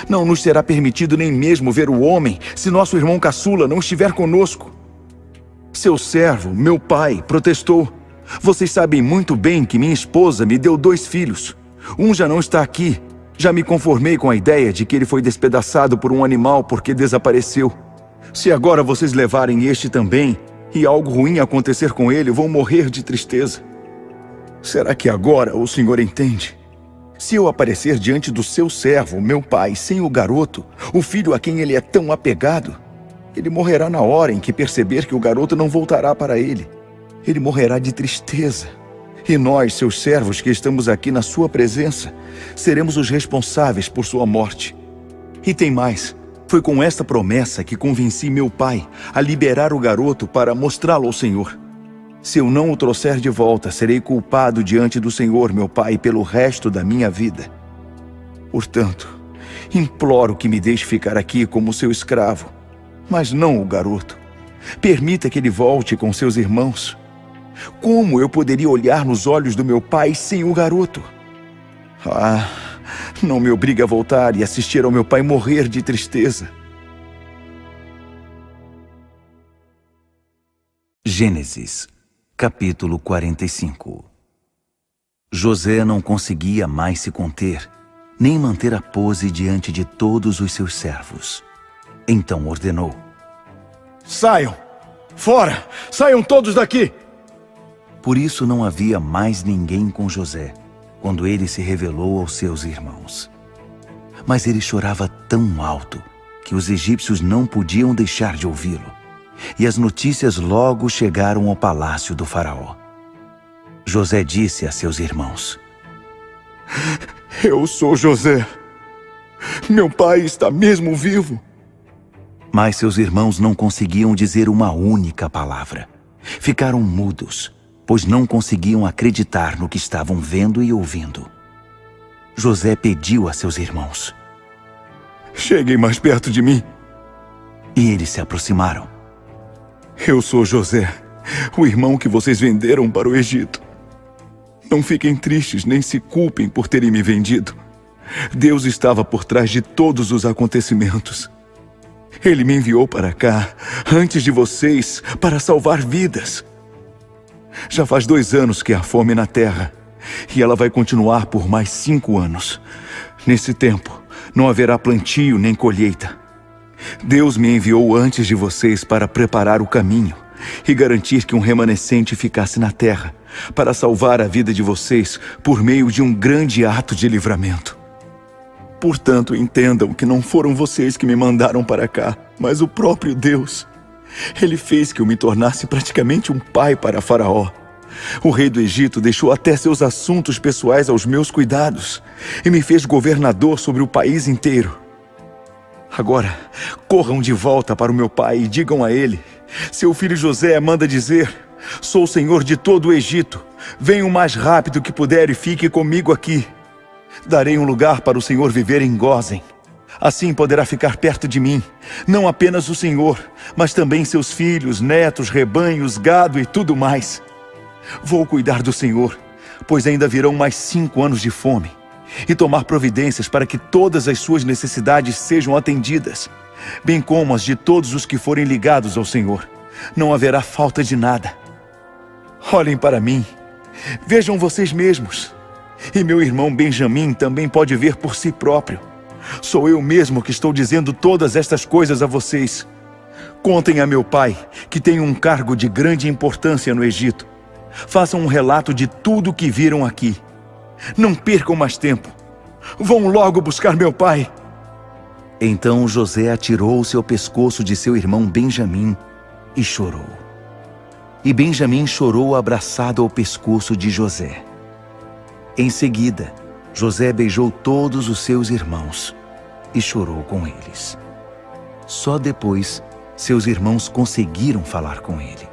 Não nos será permitido nem mesmo ver o homem se nosso irmão caçula não estiver conosco. Seu servo, meu pai, protestou: vocês sabem muito bem que minha esposa me deu 2 filhos. Um já não está aqui. Já me conformei com a ideia de que ele foi despedaçado por um animal porque desapareceu. Se agora vocês levarem este também, e algo ruim acontecer com ele, vou morrer de tristeza. Será que agora o Senhor entende? Se eu aparecer diante do seu servo, meu pai, sem o garoto, o filho a quem ele é tão apegado, ele morrerá na hora em que perceber que o garoto não voltará para ele. Ele morrerá de tristeza. E nós, seus servos que estamos aqui na sua presença, seremos os responsáveis por sua morte. E tem mais. Foi com esta promessa que convenci meu pai a liberar o garoto para mostrá-lo ao Senhor. Se eu não o trouxer de volta, serei culpado diante do Senhor, meu pai, pelo resto da minha vida. Portanto, imploro que me deixe ficar aqui como seu escravo, mas não o garoto. Permita que ele volte com seus irmãos. Como eu poderia olhar nos olhos do meu pai sem o garoto? Ah, não me obrigue a voltar e assistir ao meu pai morrer de tristeza. Gênesis, capítulo 45. José não conseguia mais se conter, nem manter a pose diante de todos os seus servos. Então ordenou: Saiam! Fora! Saiam todos daqui! Por isso não havia mais ninguém com José, quando ele se revelou aos seus irmãos. Mas ele chorava tão alto que os egípcios não podiam deixar de ouvi-lo, e as notícias logo chegaram ao palácio do faraó. José disse a seus irmãos: Eu sou José. Meu pai está mesmo vivo. Mas seus irmãos não conseguiam dizer uma única palavra. Ficaram mudos, pois não conseguiam acreditar no que estavam vendo e ouvindo. José pediu a seus irmãos: Cheguem mais perto de mim. E eles se aproximaram. Eu sou José, o irmão que vocês venderam para o Egito. Não fiquem tristes nem se culpem por terem me vendido. Deus estava por trás de todos os acontecimentos. Ele me enviou para cá, antes de vocês, para salvar vidas. Já faz 2 anos que há fome na terra, e ela vai continuar por mais 5 anos. Nesse tempo, não haverá plantio nem colheita. Deus me enviou antes de vocês para preparar o caminho e garantir que um remanescente ficasse na terra, para salvar a vida de vocês por meio de um grande ato de livramento. Portanto, entendam que não foram vocês que me mandaram para cá, mas o próprio Deus. Ele fez que eu me tornasse praticamente um pai para Faraó. O rei do Egito deixou até seus assuntos pessoais aos meus cuidados e me fez governador sobre o país inteiro. Agora, corram de volta para o meu pai e digam a ele: seu filho José manda dizer: sou o senhor de todo o Egito. Venha o mais rápido que puder e fique comigo aqui. Darei um lugar para o senhor viver em Gósen. Assim poderá ficar perto de mim, não apenas o senhor, mas também seus filhos, netos, rebanhos, gado e tudo mais. Vou cuidar do senhor, pois ainda virão mais 5 anos de fome, e tomar providências para que todas as suas necessidades sejam atendidas, bem como as de todos os que forem ligados ao Senhor. Não haverá falta de nada. Olhem para mim, vejam vocês mesmos. E meu irmão Benjamim também pode ver por si próprio. Sou eu mesmo que estou dizendo todas estas coisas a vocês. Contem a meu pai, que tem um cargo de grande importância no Egito. Façam um relato de tudo o que viram aqui. Não percam mais tempo. Vão logo buscar meu pai. Então José atirou-se ao pescoço de seu irmão Benjamim e chorou. E Benjamim chorou abraçado ao pescoço de José. Em seguida, José beijou todos os seus irmãos e chorou com eles. Só depois, seus irmãos conseguiram falar com ele.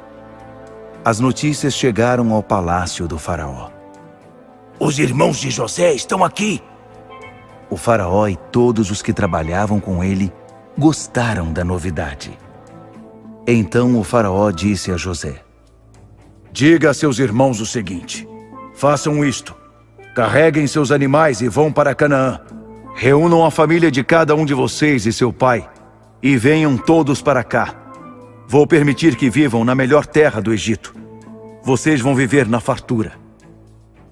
As notícias chegaram ao palácio do faraó. Os irmãos de José estão aqui. O faraó e todos os que trabalhavam com ele gostaram da novidade. Então o faraó disse a José: diga a seus irmãos o seguinte: façam isto. Carreguem seus animais e vão para Canaã. Reúnam a família de cada um de vocês e seu pai, e venham todos para cá. Vou permitir que vivam na melhor terra do Egito. Vocês vão viver na fartura.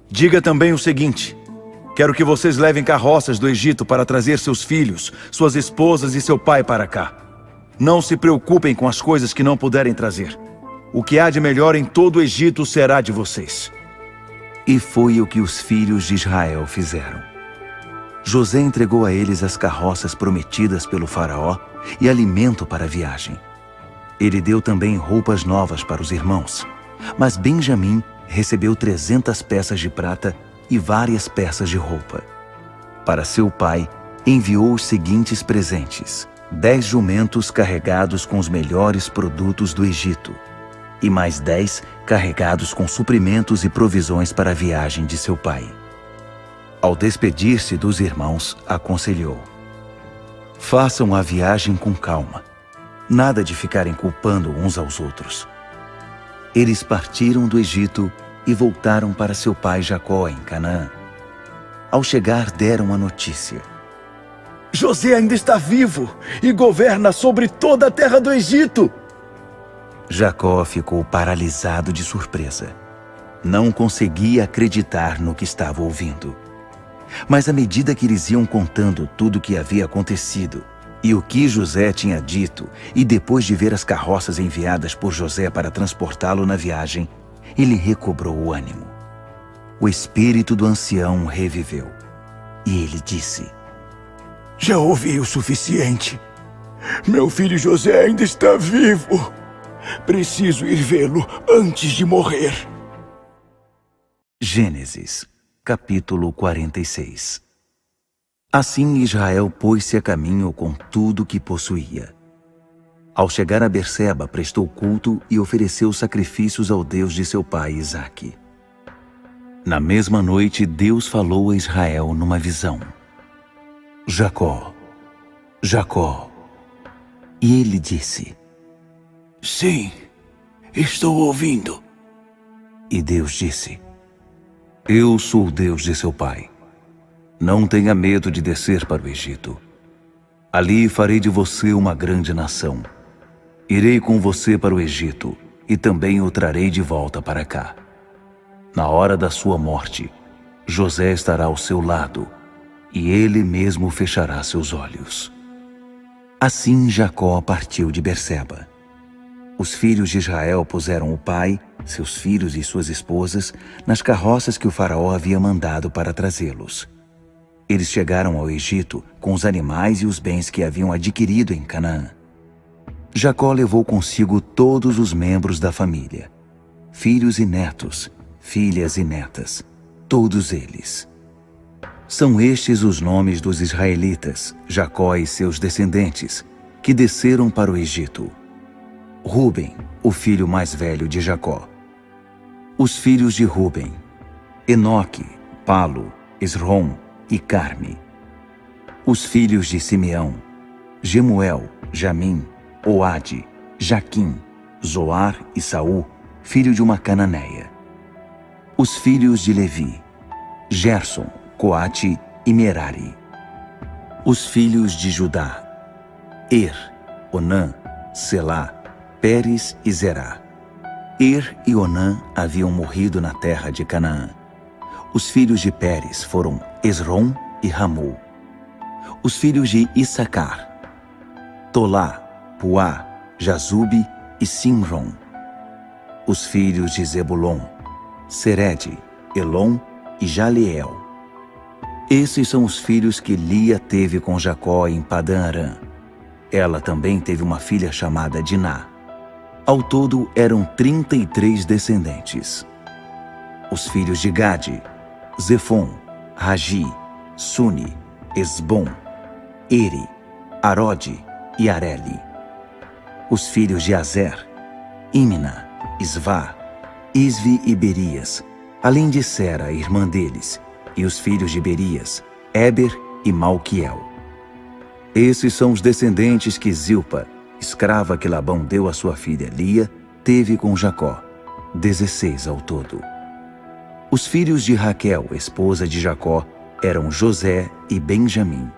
Diga também o seguinte: quero que vocês levem carroças do Egito para trazer seus filhos, suas esposas e seu pai para cá. Não se preocupem com as coisas que não puderem trazer. O que há de melhor em todo o Egito será de vocês. E foi o que os filhos de Israel fizeram. José entregou a eles as carroças prometidas pelo faraó e alimento para a viagem. Ele deu também roupas novas para os irmãos, mas Benjamim recebeu 300 peças de prata e várias peças de roupa. Para seu pai, enviou os seguintes presentes: 10 jumentos carregados com os melhores produtos do Egito, e mais 10 carregados com suprimentos e provisões para a viagem de seu pai. Ao despedir-se dos irmãos, aconselhou: façam a viagem com calma, nada de ficarem culpando uns aos outros. Eles partiram do Egito e voltaram para seu pai Jacó em Canaã. Ao chegar, deram a notícia: José ainda está vivo e governa sobre toda a terra do Egito. Jacó ficou paralisado de surpresa. Não conseguia acreditar no que estava ouvindo. Mas à medida que eles iam contando tudo o que havia acontecido e o que José tinha dito, e depois de ver as carroças enviadas por José para transportá-lo na viagem, ele recobrou o ânimo. O espírito do ancião reviveu. E ele disse: já ouvi o suficiente. Meu filho José ainda está vivo. Preciso ir vê-lo antes de morrer. Gênesis, capítulo 46. Assim Israel pôs-se a caminho com tudo o que possuía. Ao chegar a Berseba, prestou culto e ofereceu sacrifícios ao Deus de seu pai Isaque. Na mesma noite, Deus falou a Israel numa visão: Jacó, Jacó. E ele disse: sim, estou ouvindo. E Deus disse: eu sou o Deus de seu pai. Não tenha medo de descer para o Egito. Ali farei de você uma grande nação. Irei com você para o Egito e também o trarei de volta para cá. Na hora da sua morte, José estará ao seu lado e ele mesmo fechará seus olhos. Assim Jacó partiu de Berseba. Os filhos de Israel puseram o pai, seus filhos e suas esposas nas carroças que o faraó havia mandado para trazê-los. Eles chegaram ao Egito com os animais e os bens que haviam adquirido em Canaã. Jacó levou consigo todos os membros da família, filhos e netos, filhas e netas, todos eles. São estes os nomes dos israelitas, Jacó e seus descendentes, que desceram para o Egito. Ruben, o filho mais velho de Jacó. Os filhos de Ruben: Enoque, Palo, Esrom e Carme. Os filhos de Simeão: Gemuel, Jamim, Oade, Jaquim, Zoar e Saul, filho de uma cananeia. Os filhos de Levi: Gerson, Coate e Merari. Os filhos de Judá: Onã, Selá, Pérez e Zerá. E Onã haviam morrido na terra de Canaã. Os filhos de Pérez foram Esrom e Ramú. Os filhos de Issacar: Tolá, Puá, Jazube e Simron. Os filhos de Zebulon: Sered, Elon e Jaleel. Esses são os filhos que Lia teve com Jacó em Padã-Arã. Ela também teve uma filha chamada Diná. Ao todo eram 33 descendentes. Os filhos de Gade: Zefon, Ragi, Suni, Esbom, Eri, Arode e Areli. Os filhos de Azer: Imna, Isvá, Isvi e Berias, além de Sera, irmã deles, e os filhos de Berias: Éber e Malquiel. Esses são os descendentes que Zilpa, escrava que Labão deu à sua filha Lia, teve com Jacó, 16 ao todo. Os filhos de Raquel, esposa de Jacó, eram José e Benjamim.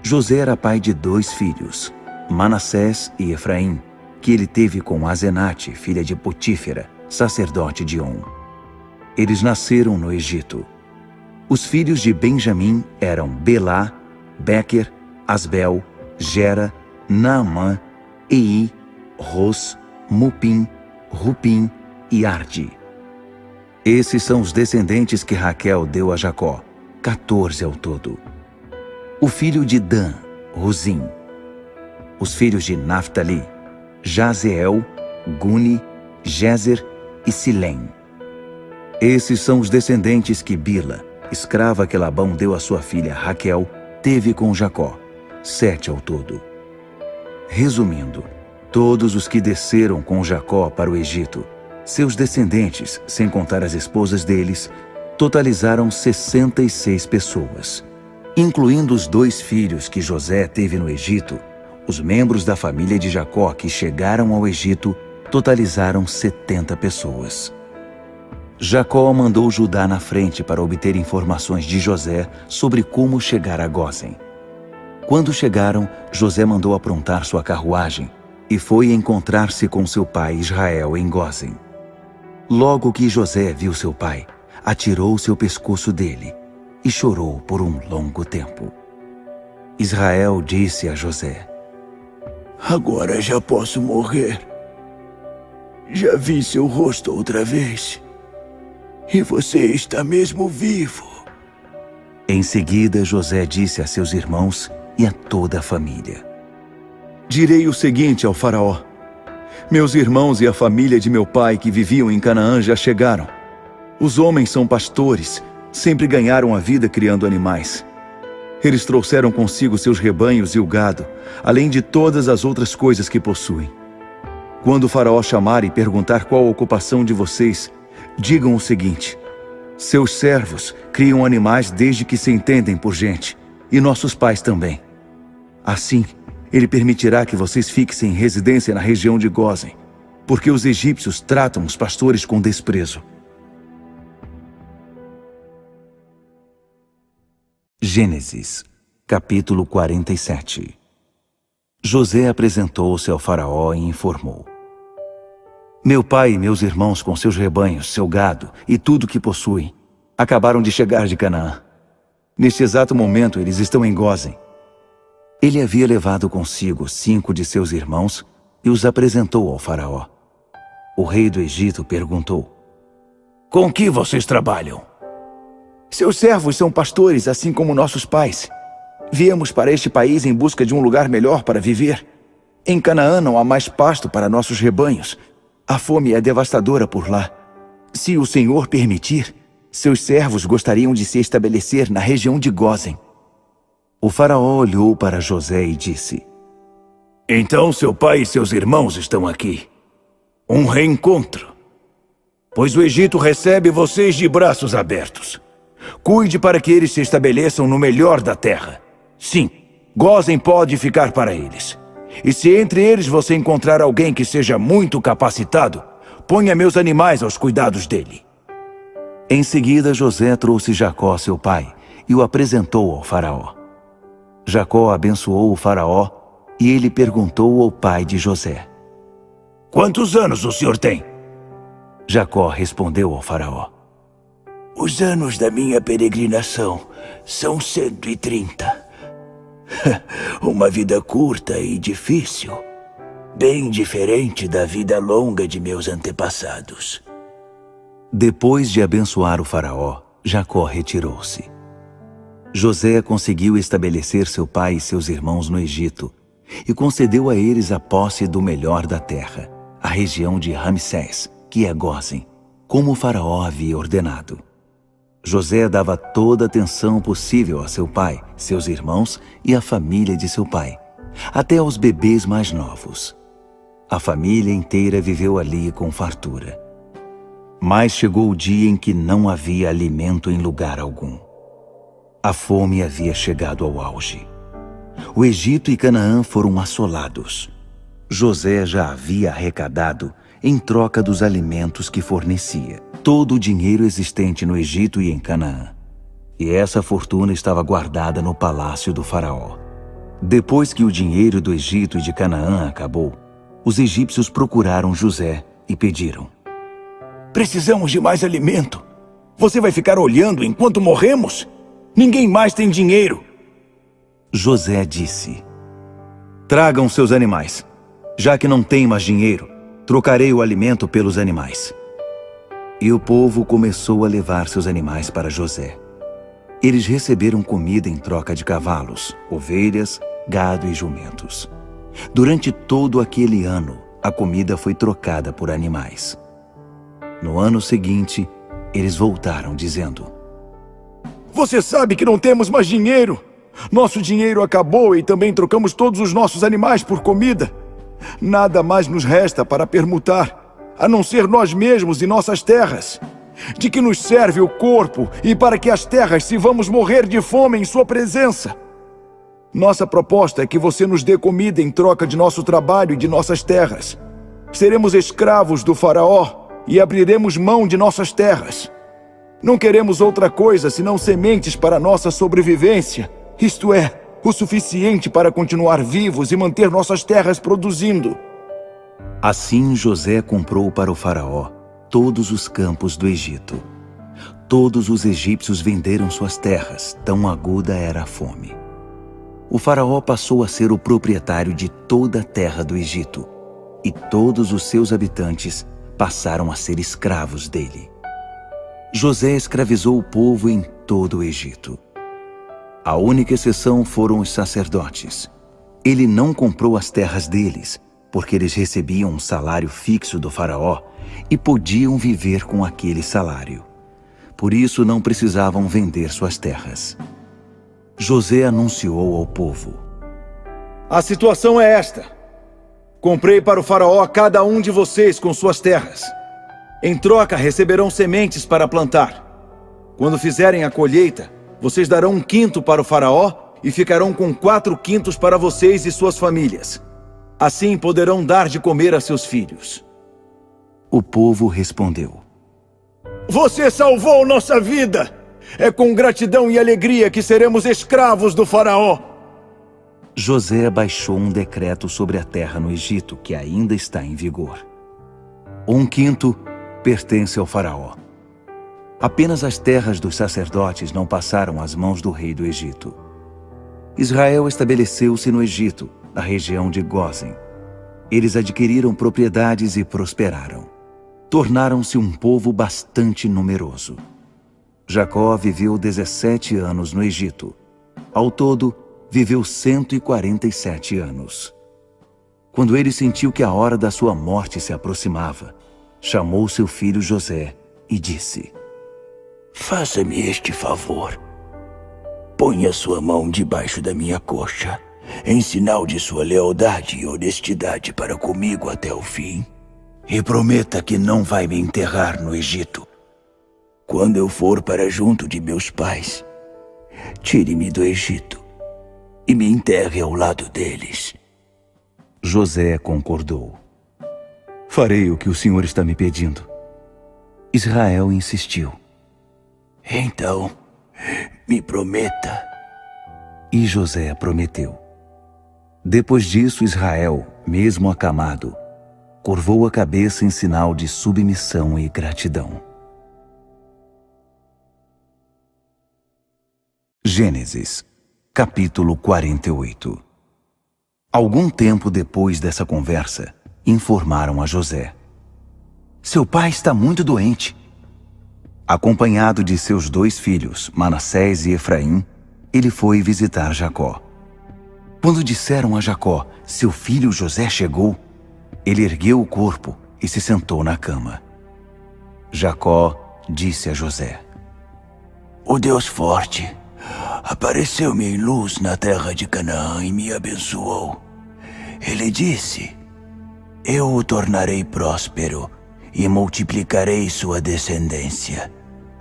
José era pai de 2 filhos, Manassés e Efraim, que ele teve com Azenate, filha de Potífera, sacerdote de On. Eles nasceram no Egito. Os filhos de Benjamim eram Belá, Bequer, Asbel, Gera, Naamã, Ei, Ros, Mupim, Rupim e Arde. Esses são os descendentes que Raquel deu a Jacó, 14 ao todo. O filho de Dan, Rosim. Os filhos de Naftali: Jazeel, Guni, Jezer e Silém. Esses são os descendentes que Bila, escrava que Labão deu à sua filha Raquel, teve com Jacó, 7 ao todo. Resumindo, Todos os que desceram com Jacó para o Egito, seus descendentes, sem contar as esposas deles, totalizaram 66 pessoas. Incluindo os 2 filhos que José teve no Egito, os membros da família de Jacó que chegaram ao Egito totalizaram 70 pessoas. Jacó mandou Judá na frente para obter informações de José sobre como chegar a Gósen. Quando chegaram, José mandou aprontar sua carruagem e foi encontrar-se com seu pai Israel em Gósen. Logo que José viu seu pai, atirou-se ao pescoço dele e chorou por um longo tempo. Israel disse a José: Agora já posso morrer. Já vi seu rosto outra vez. E você está mesmo vivo. Em seguida, José disse a seus irmãos e a toda a família: Direi o seguinte ao faraó: meus irmãos e a família de meu pai que viviam em Canaã já chegaram. Os homens são pastores, sempre ganharam a vida criando animais. Eles trouxeram consigo seus rebanhos e o gado, além de todas as outras coisas que possuem. Quando o faraó chamar e perguntar qual a ocupação de vocês, digam o seguinte: seus servos criam animais desde que se entendem por gente, e nossos pais também. Assim, ele permitirá que vocês fixem em residência na região de Gósen, porque os egípcios tratam os pastores com desprezo. Gênesis, capítulo 47. José apresentou-se ao faraó e informou: Meu pai e meus irmãos com seus rebanhos, seu gado e tudo que possuem, acabaram de chegar de Canaã. Neste exato momento eles estão em Gósen. Ele havia levado consigo 5 de seus irmãos e os apresentou ao faraó. O rei do Egito perguntou: Com que vocês trabalham? Seus servos são pastores, assim como nossos pais. Viemos para este país em busca de um lugar melhor para viver. Em Canaã não há mais pasto para nossos rebanhos. A fome é devastadora por lá. Se o Senhor permitir, seus servos gostariam de se estabelecer na região de Gósen. O faraó olhou para José e disse: Então seu pai e seus irmãos estão aqui. Um reencontro. Pois o Egito recebe vocês de braços abertos. Cuide para que eles se estabeleçam no melhor da terra. Sim, Gósen pode ficar para eles. E se entre eles você encontrar alguém que seja muito capacitado, ponha meus animais aos cuidados dele. Em seguida, José trouxe Jacó, seu pai, e o apresentou ao faraó. Jacó abençoou o faraó e ele perguntou ao pai de José: Quantos anos o senhor tem? Jacó respondeu ao faraó: Os anos da minha peregrinação são 130. Uma vida curta e difícil, bem diferente da vida longa de meus antepassados. Depois de abençoar o faraó, Jacó retirou-se. José conseguiu estabelecer seu pai e seus irmãos no Egito e concedeu a eles a posse do melhor da terra, a região de Ramsés, que é Gósen, como o faraó havia ordenado. José dava toda a atenção possível a seu pai, seus irmãos e a família de seu pai, até aos bebês mais novos. A família inteira viveu ali com fartura. Mas chegou o dia em que não havia alimento em lugar algum. A fome havia chegado ao auge. O Egito e Canaã foram assolados. José já havia arrecadado, em troca dos alimentos que fornecia, todo o dinheiro existente no Egito e em Canaã. E essa fortuna estava guardada no palácio do faraó. Depois que o dinheiro do Egito e de Canaã acabou, os egípcios procuraram José e pediram: Precisamos de mais alimento. Você vai ficar olhando enquanto morremos? Ninguém mais tem dinheiro. José disse: Tragam seus animais. Já que não tem mais dinheiro, trocarei o alimento pelos animais. E o povo começou a levar seus animais para José. Eles receberam comida em troca de cavalos, ovelhas, gado e jumentos. Durante todo aquele ano, a comida foi trocada por animais. No ano seguinte, eles voltaram dizendo: Você sabe que não temos mais dinheiro. Nosso dinheiro acabou e também trocamos todos os nossos animais por comida. Nada mais nos resta para permutar, a não ser nós mesmos e nossas terras. De que nos serve o corpo e para que as terras se vamos morrer de fome em sua presença? Nossa proposta é que você nos dê comida em troca de nosso trabalho e de nossas terras. Seremos escravos do faraó e abriremos mão de nossas terras. Não queremos outra coisa senão sementes para nossa sobrevivência, isto é, o suficiente para continuar vivos e manter nossas terras produzindo. Assim José comprou para o faraó todos os campos do Egito. Todos os egípcios venderam suas terras, tão aguda era a fome. O faraó passou a ser o proprietário de toda a terra do Egito, e todos os seus habitantes passaram a ser escravos dele. José escravizou o povo em todo o Egito. A única exceção foram os sacerdotes. Ele não comprou as terras deles, porque eles recebiam um salário fixo do faraó e podiam viver com aquele salário. Por isso não precisavam vender suas terras. José anunciou ao povo: A situação é esta. Comprei para o faraó cada um de vocês com suas terras. Em troca receberão sementes para plantar. Quando fizerem a colheita, vocês darão 1/5 para o faraó e ficarão com 4/5 para vocês e suas famílias. Assim poderão dar de comer a seus filhos. O povo respondeu: Você salvou nossa vida! É com gratidão e alegria que seremos escravos do faraó. José baixou um decreto sobre a terra no Egito que ainda está em vigor. 1/5 pertence ao faraó. Apenas as terras dos sacerdotes não passaram às mãos do rei do Egito. Israel estabeleceu-se no Egito, na região de Gósen. Eles adquiriram propriedades e prosperaram. Tornaram-se um povo bastante numeroso. Jacó viveu 17 anos no Egito. Ao todo, viveu 147 anos. Quando ele sentiu que a hora da sua morte se aproximava, chamou seu filho José e disse: Faça-me este favor. Ponha sua mão debaixo da minha coxa, em sinal de sua lealdade e honestidade para comigo até o fim. E prometa que não vai me enterrar no Egito. Quando eu for para junto de meus pais, tire-me do Egito e me enterre ao lado deles. José concordou. Farei o que o senhor está me pedindo. Israel insistiu. Então, me prometa. E José prometeu. Depois disso, Israel, mesmo acamado, curvou a cabeça em sinal de submissão e gratidão. Gênesis, capítulo 48. Algum tempo depois dessa conversa, informaram a José: Seu pai está muito doente. Acompanhado de seus 2 filhos, Manassés e Efraim, ele foi visitar Jacó. Quando disseram a Jacó: Seu filho José chegou, ele ergueu o corpo e se sentou na cama. Jacó disse a José: O Deus forte apareceu-me em luz na terra de Canaã e me abençoou. Ele disse: Eu o tornarei próspero e multiplicarei sua descendência.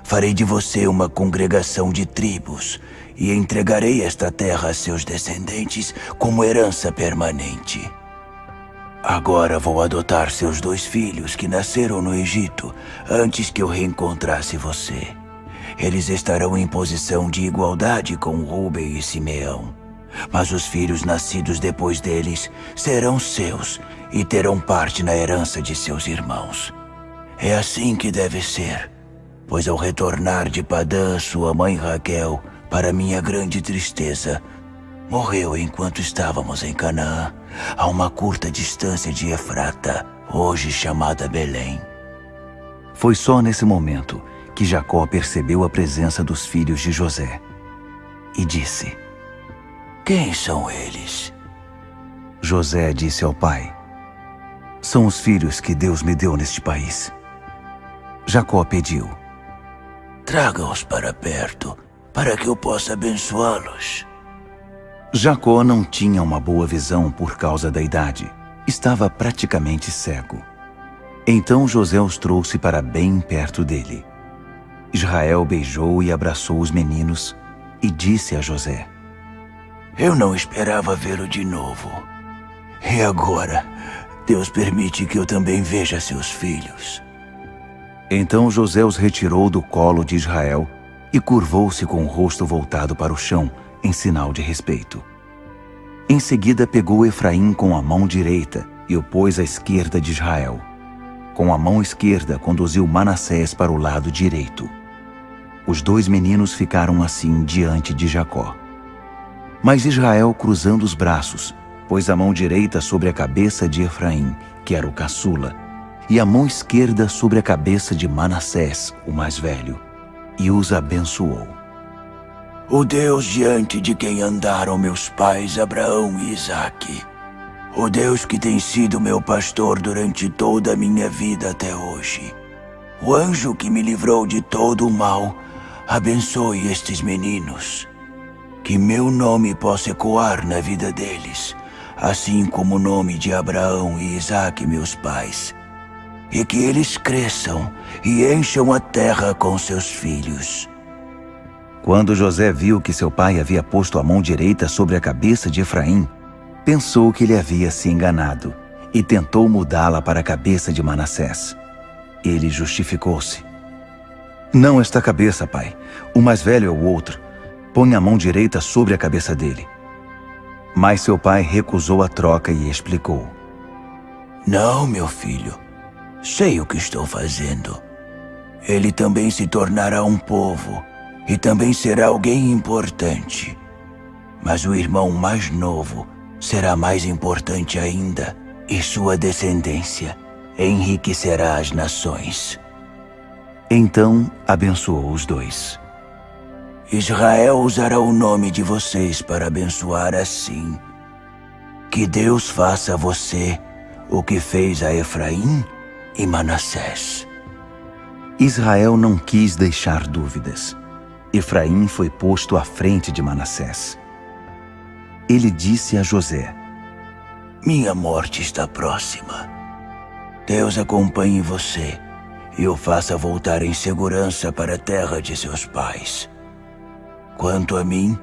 Farei de você uma congregação de tribos e entregarei esta terra a seus descendentes como herança permanente. Agora vou adotar seus 2 filhos que nasceram no Egito antes que eu reencontrasse você. Eles estarão em posição de igualdade com Rúben e Simeão. Mas os filhos nascidos depois deles serão seus e terão parte na herança de seus irmãos. É assim que deve ser, pois ao retornar de Padã, sua mãe Raquel, para minha grande tristeza, morreu enquanto estávamos em Canaã, a uma curta distância de Efrata, hoje chamada Belém. Foi só nesse momento que Jacó percebeu a presença dos filhos de José e disse: Quem são eles? José disse ao pai: São os filhos que Deus me deu neste país. Jacó pediu: Traga-os para perto, para que eu possa abençoá-los. Jacó não tinha uma boa visão por causa da idade, estava praticamente cego. Então José os trouxe para bem perto dele. Israel beijou e abraçou os meninos e disse a José: Eu não esperava vê-lo de novo. E agora, Deus permite que eu também veja seus filhos. Então José os retirou do colo de Israel e curvou-se com o rosto voltado para o chão, em sinal de respeito. Em seguida pegou Efraim com a mão direita e o pôs à esquerda de Israel. Com a mão esquerda conduziu Manassés para o lado direito. Os dois meninos ficaram assim diante de Jacó. Mas Israel, cruzando os braços, pôs a mão direita sobre a cabeça de Efraim, que era o caçula, e a mão esquerda sobre a cabeça de Manassés, o mais velho, e os abençoou. O Deus diante de quem andaram meus pais Abraão e Isaque, o Deus que tem sido meu pastor durante toda a minha vida até hoje, o anjo que me livrou de todo o mal, abençoe estes meninos. Que meu nome possa ecoar na vida deles, assim como o nome de Abraão e Isaque, meus pais, e que eles cresçam e encham a terra com seus filhos. Quando José viu que seu pai havia posto a mão direita sobre a cabeça de Efraim, pensou que ele havia se enganado e tentou mudá-la para a cabeça de Manassés. Ele justificou-se. Não esta cabeça, pai. O mais velho é o outro. Põe a mão direita sobre a cabeça dele. Mas seu pai recusou a troca e explicou. Não, meu filho. Sei o que estou fazendo. Ele também se tornará um povo e também será alguém importante. Mas o irmão mais novo será mais importante ainda, e sua descendência enriquecerá as nações. Então abençoou os dois. Israel usará o nome de vocês para abençoar assim. Que Deus faça a você o que fez a Efraim e Manassés. Israel não quis deixar dúvidas. Efraim foi posto à frente de Manassés. Ele disse a José: Minha morte está próxima. Deus acompanhe você e o faça voltar em segurança para a terra de seus pais. Quanto a mim,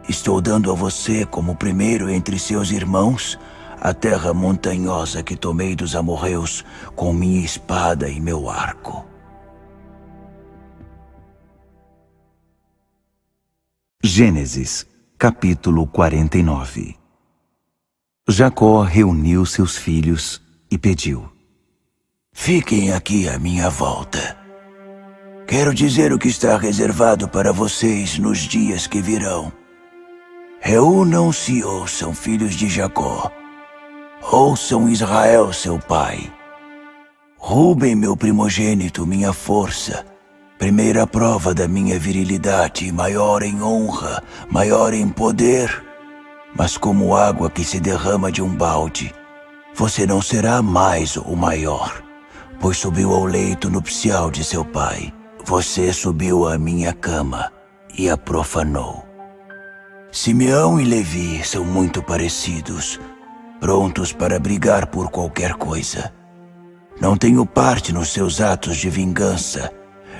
estou dando a você como primeiro entre seus irmãos a terra montanhosa que tomei dos amorreus com minha espada e meu arco. Gênesis, capítulo 49. Jacó reuniu seus filhos e pediu: Fiquem aqui à minha volta. Quero dizer o que está reservado para vocês nos dias que virão. Reúnam-se e ouçam, filhos de Jacó. Ouçam Israel, seu pai. Rúben, meu primogênito, minha força, primeira prova da minha virilidade, maior em honra, maior em poder. Mas como água que se derrama de um balde, você não será mais o maior, pois subiu ao leito nupcial de seu pai. Você subiu à minha cama e a profanou. Simeão e Levi são muito parecidos, prontos para brigar por qualquer coisa. Não tenho parte nos seus atos de vingança,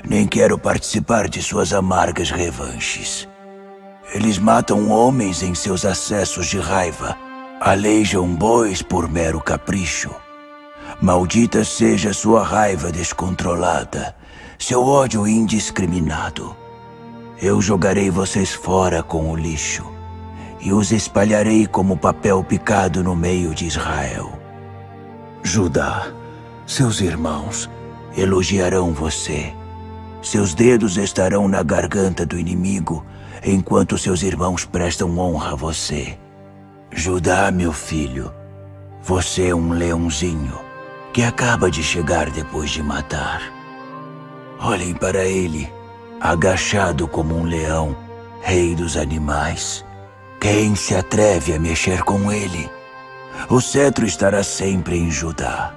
nem quero participar de suas amargas revanches. Eles matam homens em seus acessos de raiva, aleijam bois por mero capricho. Maldita seja sua raiva descontrolada, seu ódio indiscriminado. Eu jogarei vocês fora com o lixo e os espalharei como papel picado no meio de Israel. Judá, seus irmãos elogiarão você. Seus dedos estarão na garganta do inimigo, enquanto seus irmãos prestam honra a você. Judá, meu filho, você é um leãozinho que acaba de chegar depois de matar. Olhem para ele, agachado como um leão, rei dos animais. Quem se atreve a mexer com ele? O cetro estará sempre em Judá.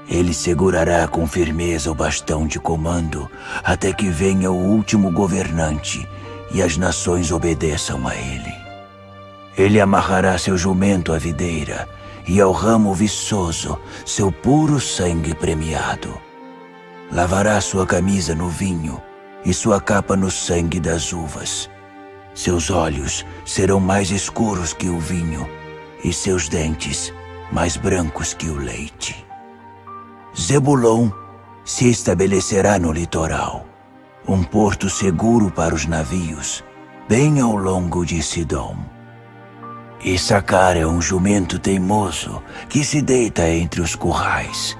Ele segurará com firmeza o bastão de comando até que venha o último governante e as nações obedeçam a ele. Ele amarrará seu jumento à videira e ao ramo viçoso seu puro sangue premiado. Lavará sua camisa no vinho e sua capa no sangue das uvas. Seus olhos serão mais escuros que o vinho e seus dentes mais brancos que o leite. Zebulon se estabelecerá no litoral, um porto seguro para os navios, bem ao longo de Sidom. Issacar é um jumento teimoso que se deita entre os currais.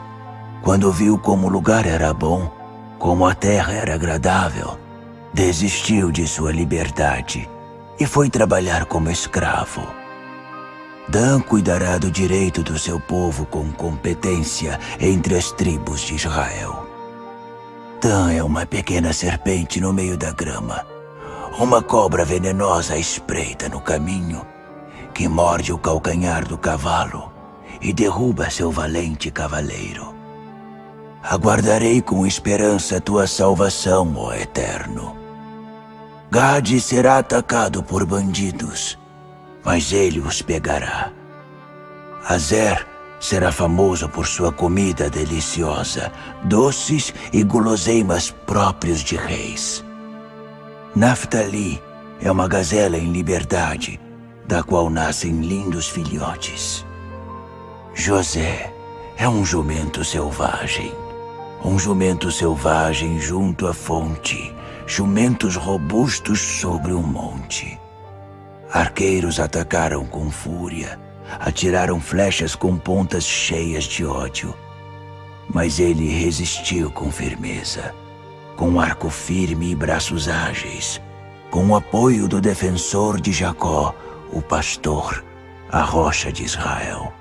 Quando viu como o lugar era bom, como a terra era agradável, desistiu de sua liberdade e foi trabalhar como escravo. Dan cuidará do direito do seu povo com competência entre as tribos de Israel. Dan é uma pequena serpente no meio da grama, uma cobra venenosa à espreita no caminho, que morde o calcanhar do cavalo e derruba seu valente cavaleiro. Aguardarei com esperança tua salvação, ó Eterno. Gade será atacado por bandidos, mas ele os pegará. Azer será famoso por sua comida deliciosa, doces e guloseimas próprios de reis. Naftali é uma gazela em liberdade, da qual nascem lindos filhotes. José é um jumento selvagem junto à fonte, jumentos robustos sobre um monte. Arqueiros atacaram com fúria, atiraram flechas com pontas cheias de ódio. Mas ele resistiu com firmeza, com arco firme e braços ágeis, com o apoio do defensor de Jacó, o pastor, a rocha de Israel.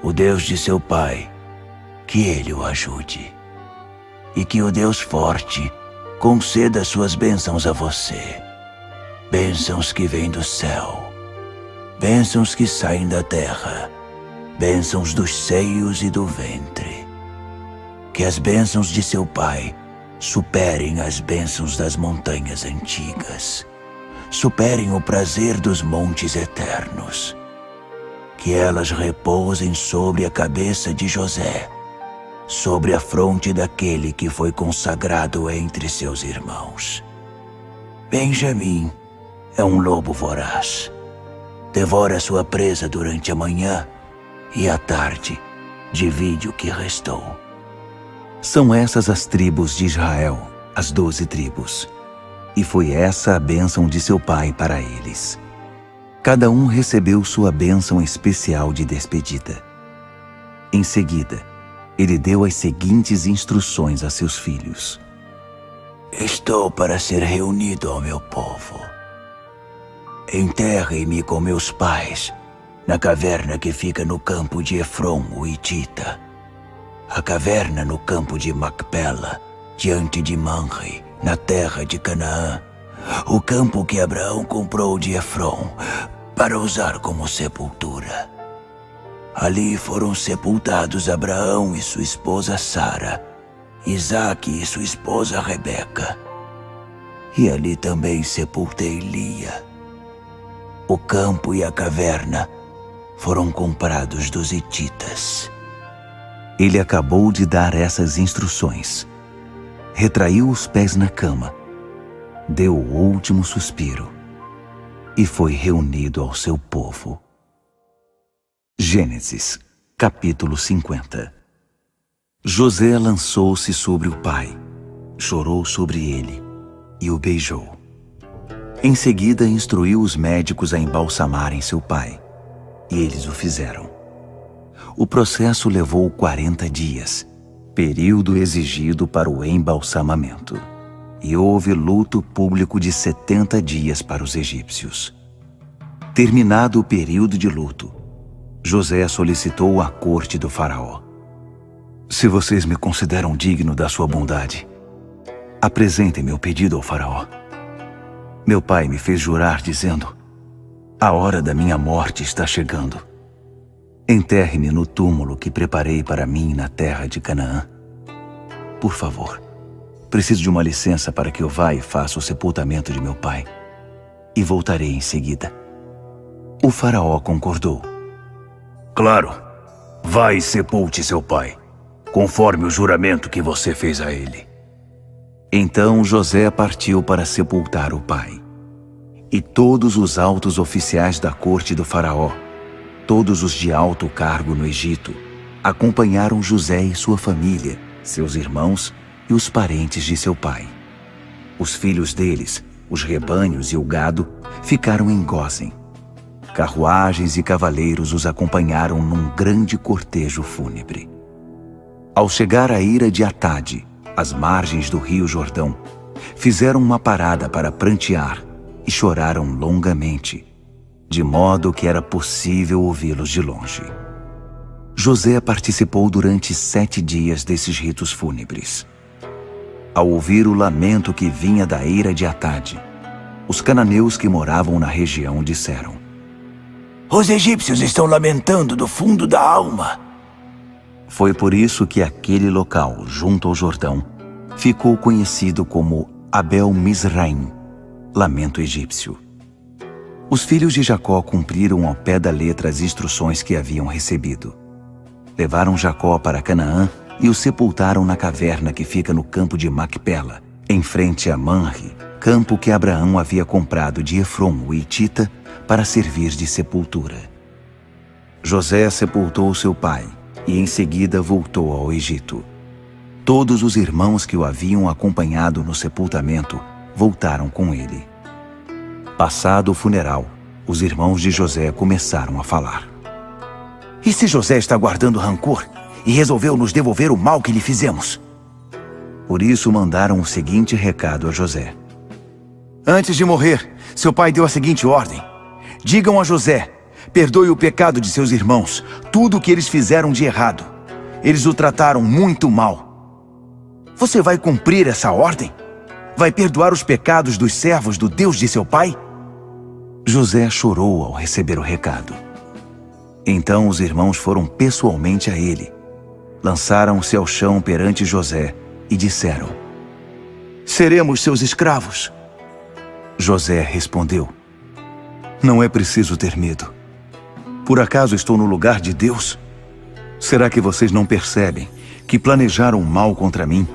O Deus de seu pai, que ele o ajude. E que o Deus forte conceda suas bênçãos a você. Bênçãos que vêm do céu, bênçãos que saem da terra, bênçãos dos seios e do ventre. Que as bênçãos de seu pai superem as bênçãos das montanhas antigas, superem o prazer dos montes eternos. Que elas repousem sobre a cabeça de José, sobre a fronte daquele que foi consagrado entre seus irmãos. Benjamim é um lobo voraz. Devora sua presa durante a manhã e à tarde divide o que restou. São essas as tribos de Israel, as 12 tribos. E foi essa a bênção de seu pai para eles. Cada um recebeu sua bênção especial de despedida. Em seguida, ele deu as seguintes instruções a seus filhos. Estou para ser reunido ao meu povo. Enterrem-me com meus pais na caverna que fica no campo de Efron, o Hitita. A caverna no campo de Macpela, diante de Manre, na terra de Canaã. O campo que Abraão comprou de Efron para usar como sepultura. Ali foram sepultados Abraão e sua esposa Sara, Isaque e sua esposa Rebeca. E ali também sepultei Lia. O campo e a caverna foram comprados dos hititas. Ele acabou de dar essas instruções. Retraiu os pés na cama, deu o último suspiro e foi reunido ao seu povo. Gênesis, capítulo 50. José lançou-se sobre o pai, chorou sobre ele e o beijou. Em seguida, instruiu os médicos a embalsamarem seu pai, e eles o fizeram. O processo levou 40 dias, período exigido para o embalsamamento, e houve luto público de 70 dias para os egípcios. Terminado o período de luto, José solicitou a corte do faraó. Se vocês me consideram digno da sua bondade, apresentem meu pedido ao faraó. Meu pai me fez jurar dizendo: a hora da minha morte está chegando. Enterre-me no túmulo que preparei para mim na terra de Canaã. Por favor, preciso de uma licença para que eu vá e faça o sepultamento de meu pai, e voltarei em seguida. O faraó concordou. Claro. Vai e sepulte seu pai, conforme o juramento que você fez a ele. Então José partiu para sepultar o pai. E todos os altos oficiais da corte do faraó, todos os de alto cargo no Egito, acompanharam José e sua família, seus irmãos e os parentes de seu pai. Os filhos deles, os rebanhos e o gado, ficaram em Gósen. Carruagens e cavaleiros os acompanharam num grande cortejo fúnebre. Ao chegar à ira de Atade, às margens do rio Jordão, fizeram uma parada para prantear e choraram longamente, de modo que era possível ouvi-los de longe. José participou durante 7 dias desses ritos fúnebres. Ao ouvir o lamento que vinha da ira de Atade, os cananeus que moravam na região disseram: Os egípcios estão lamentando do fundo da alma. Foi por isso que aquele local, junto ao Jordão, ficou conhecido como Abel Mizraim, lamento egípcio. Os filhos de Jacó cumpriram ao pé da letra as instruções que haviam recebido. Levaram Jacó para Canaã e o sepultaram na caverna que fica no campo de Macpela, em frente a Manre, campo que Abraão havia comprado de Efrom, o hitita, para servir de sepultura. José sepultou seu pai e em seguida voltou ao Egito. Todos os irmãos que o haviam acompanhado no sepultamento voltaram com ele. Passado o funeral, os irmãos de José começaram a falar: E se José está guardando rancor e resolveu nos devolver o mal que lhe fizemos? Por isso mandaram o seguinte recado a José: Antes de morrer, seu pai deu a seguinte ordem: Digam a José, perdoe o pecado de seus irmãos, tudo o que eles fizeram de errado. Eles o trataram muito mal. Você vai cumprir essa ordem? Vai perdoar os pecados dos servos do Deus de seu pai? José chorou ao receber o recado. Então os irmãos foram pessoalmente a ele, lançaram-se ao chão perante José e disseram: Seremos seus escravos. José respondeu: Não é preciso ter medo. Por acaso estou no lugar de Deus? Será que vocês não percebem que planejaram o mal contra mim,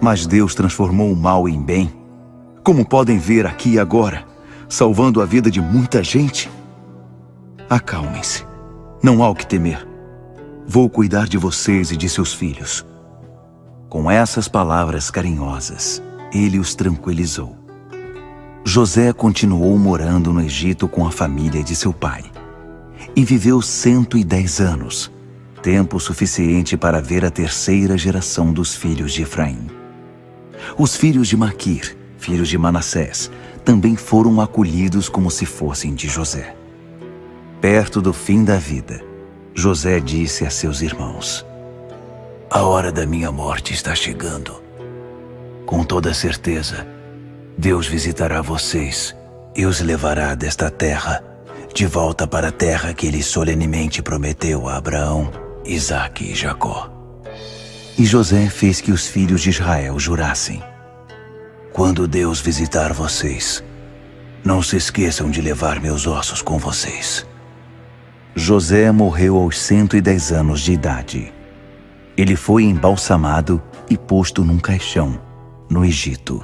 mas Deus transformou o mal em bem? Como podem ver aqui e agora, salvando a vida de muita gente? Acalmem-se. Não há o que temer. Vou cuidar de vocês e de seus filhos. Com essas palavras carinhosas, ele os tranquilizou. José continuou morando no Egito com a família de seu pai. E viveu 110 anos, tempo suficiente para ver a 3ª geração dos filhos de Efraim. Os filhos de Maquir, filhos de Manassés, também foram acolhidos como se fossem de José. Perto do fim da vida, José disse a seus irmãos: A hora da minha morte está chegando. Com toda certeza, Deus visitará vocês e os levará desta terra de volta para a terra que ele solenemente prometeu a Abraão, Isaque e Jacó. E José fez que os filhos de Israel jurassem: Quando Deus visitar vocês, não se esqueçam de levar meus ossos com vocês. José morreu aos 110 anos de idade. Ele foi embalsamado e posto num caixão, no Egito.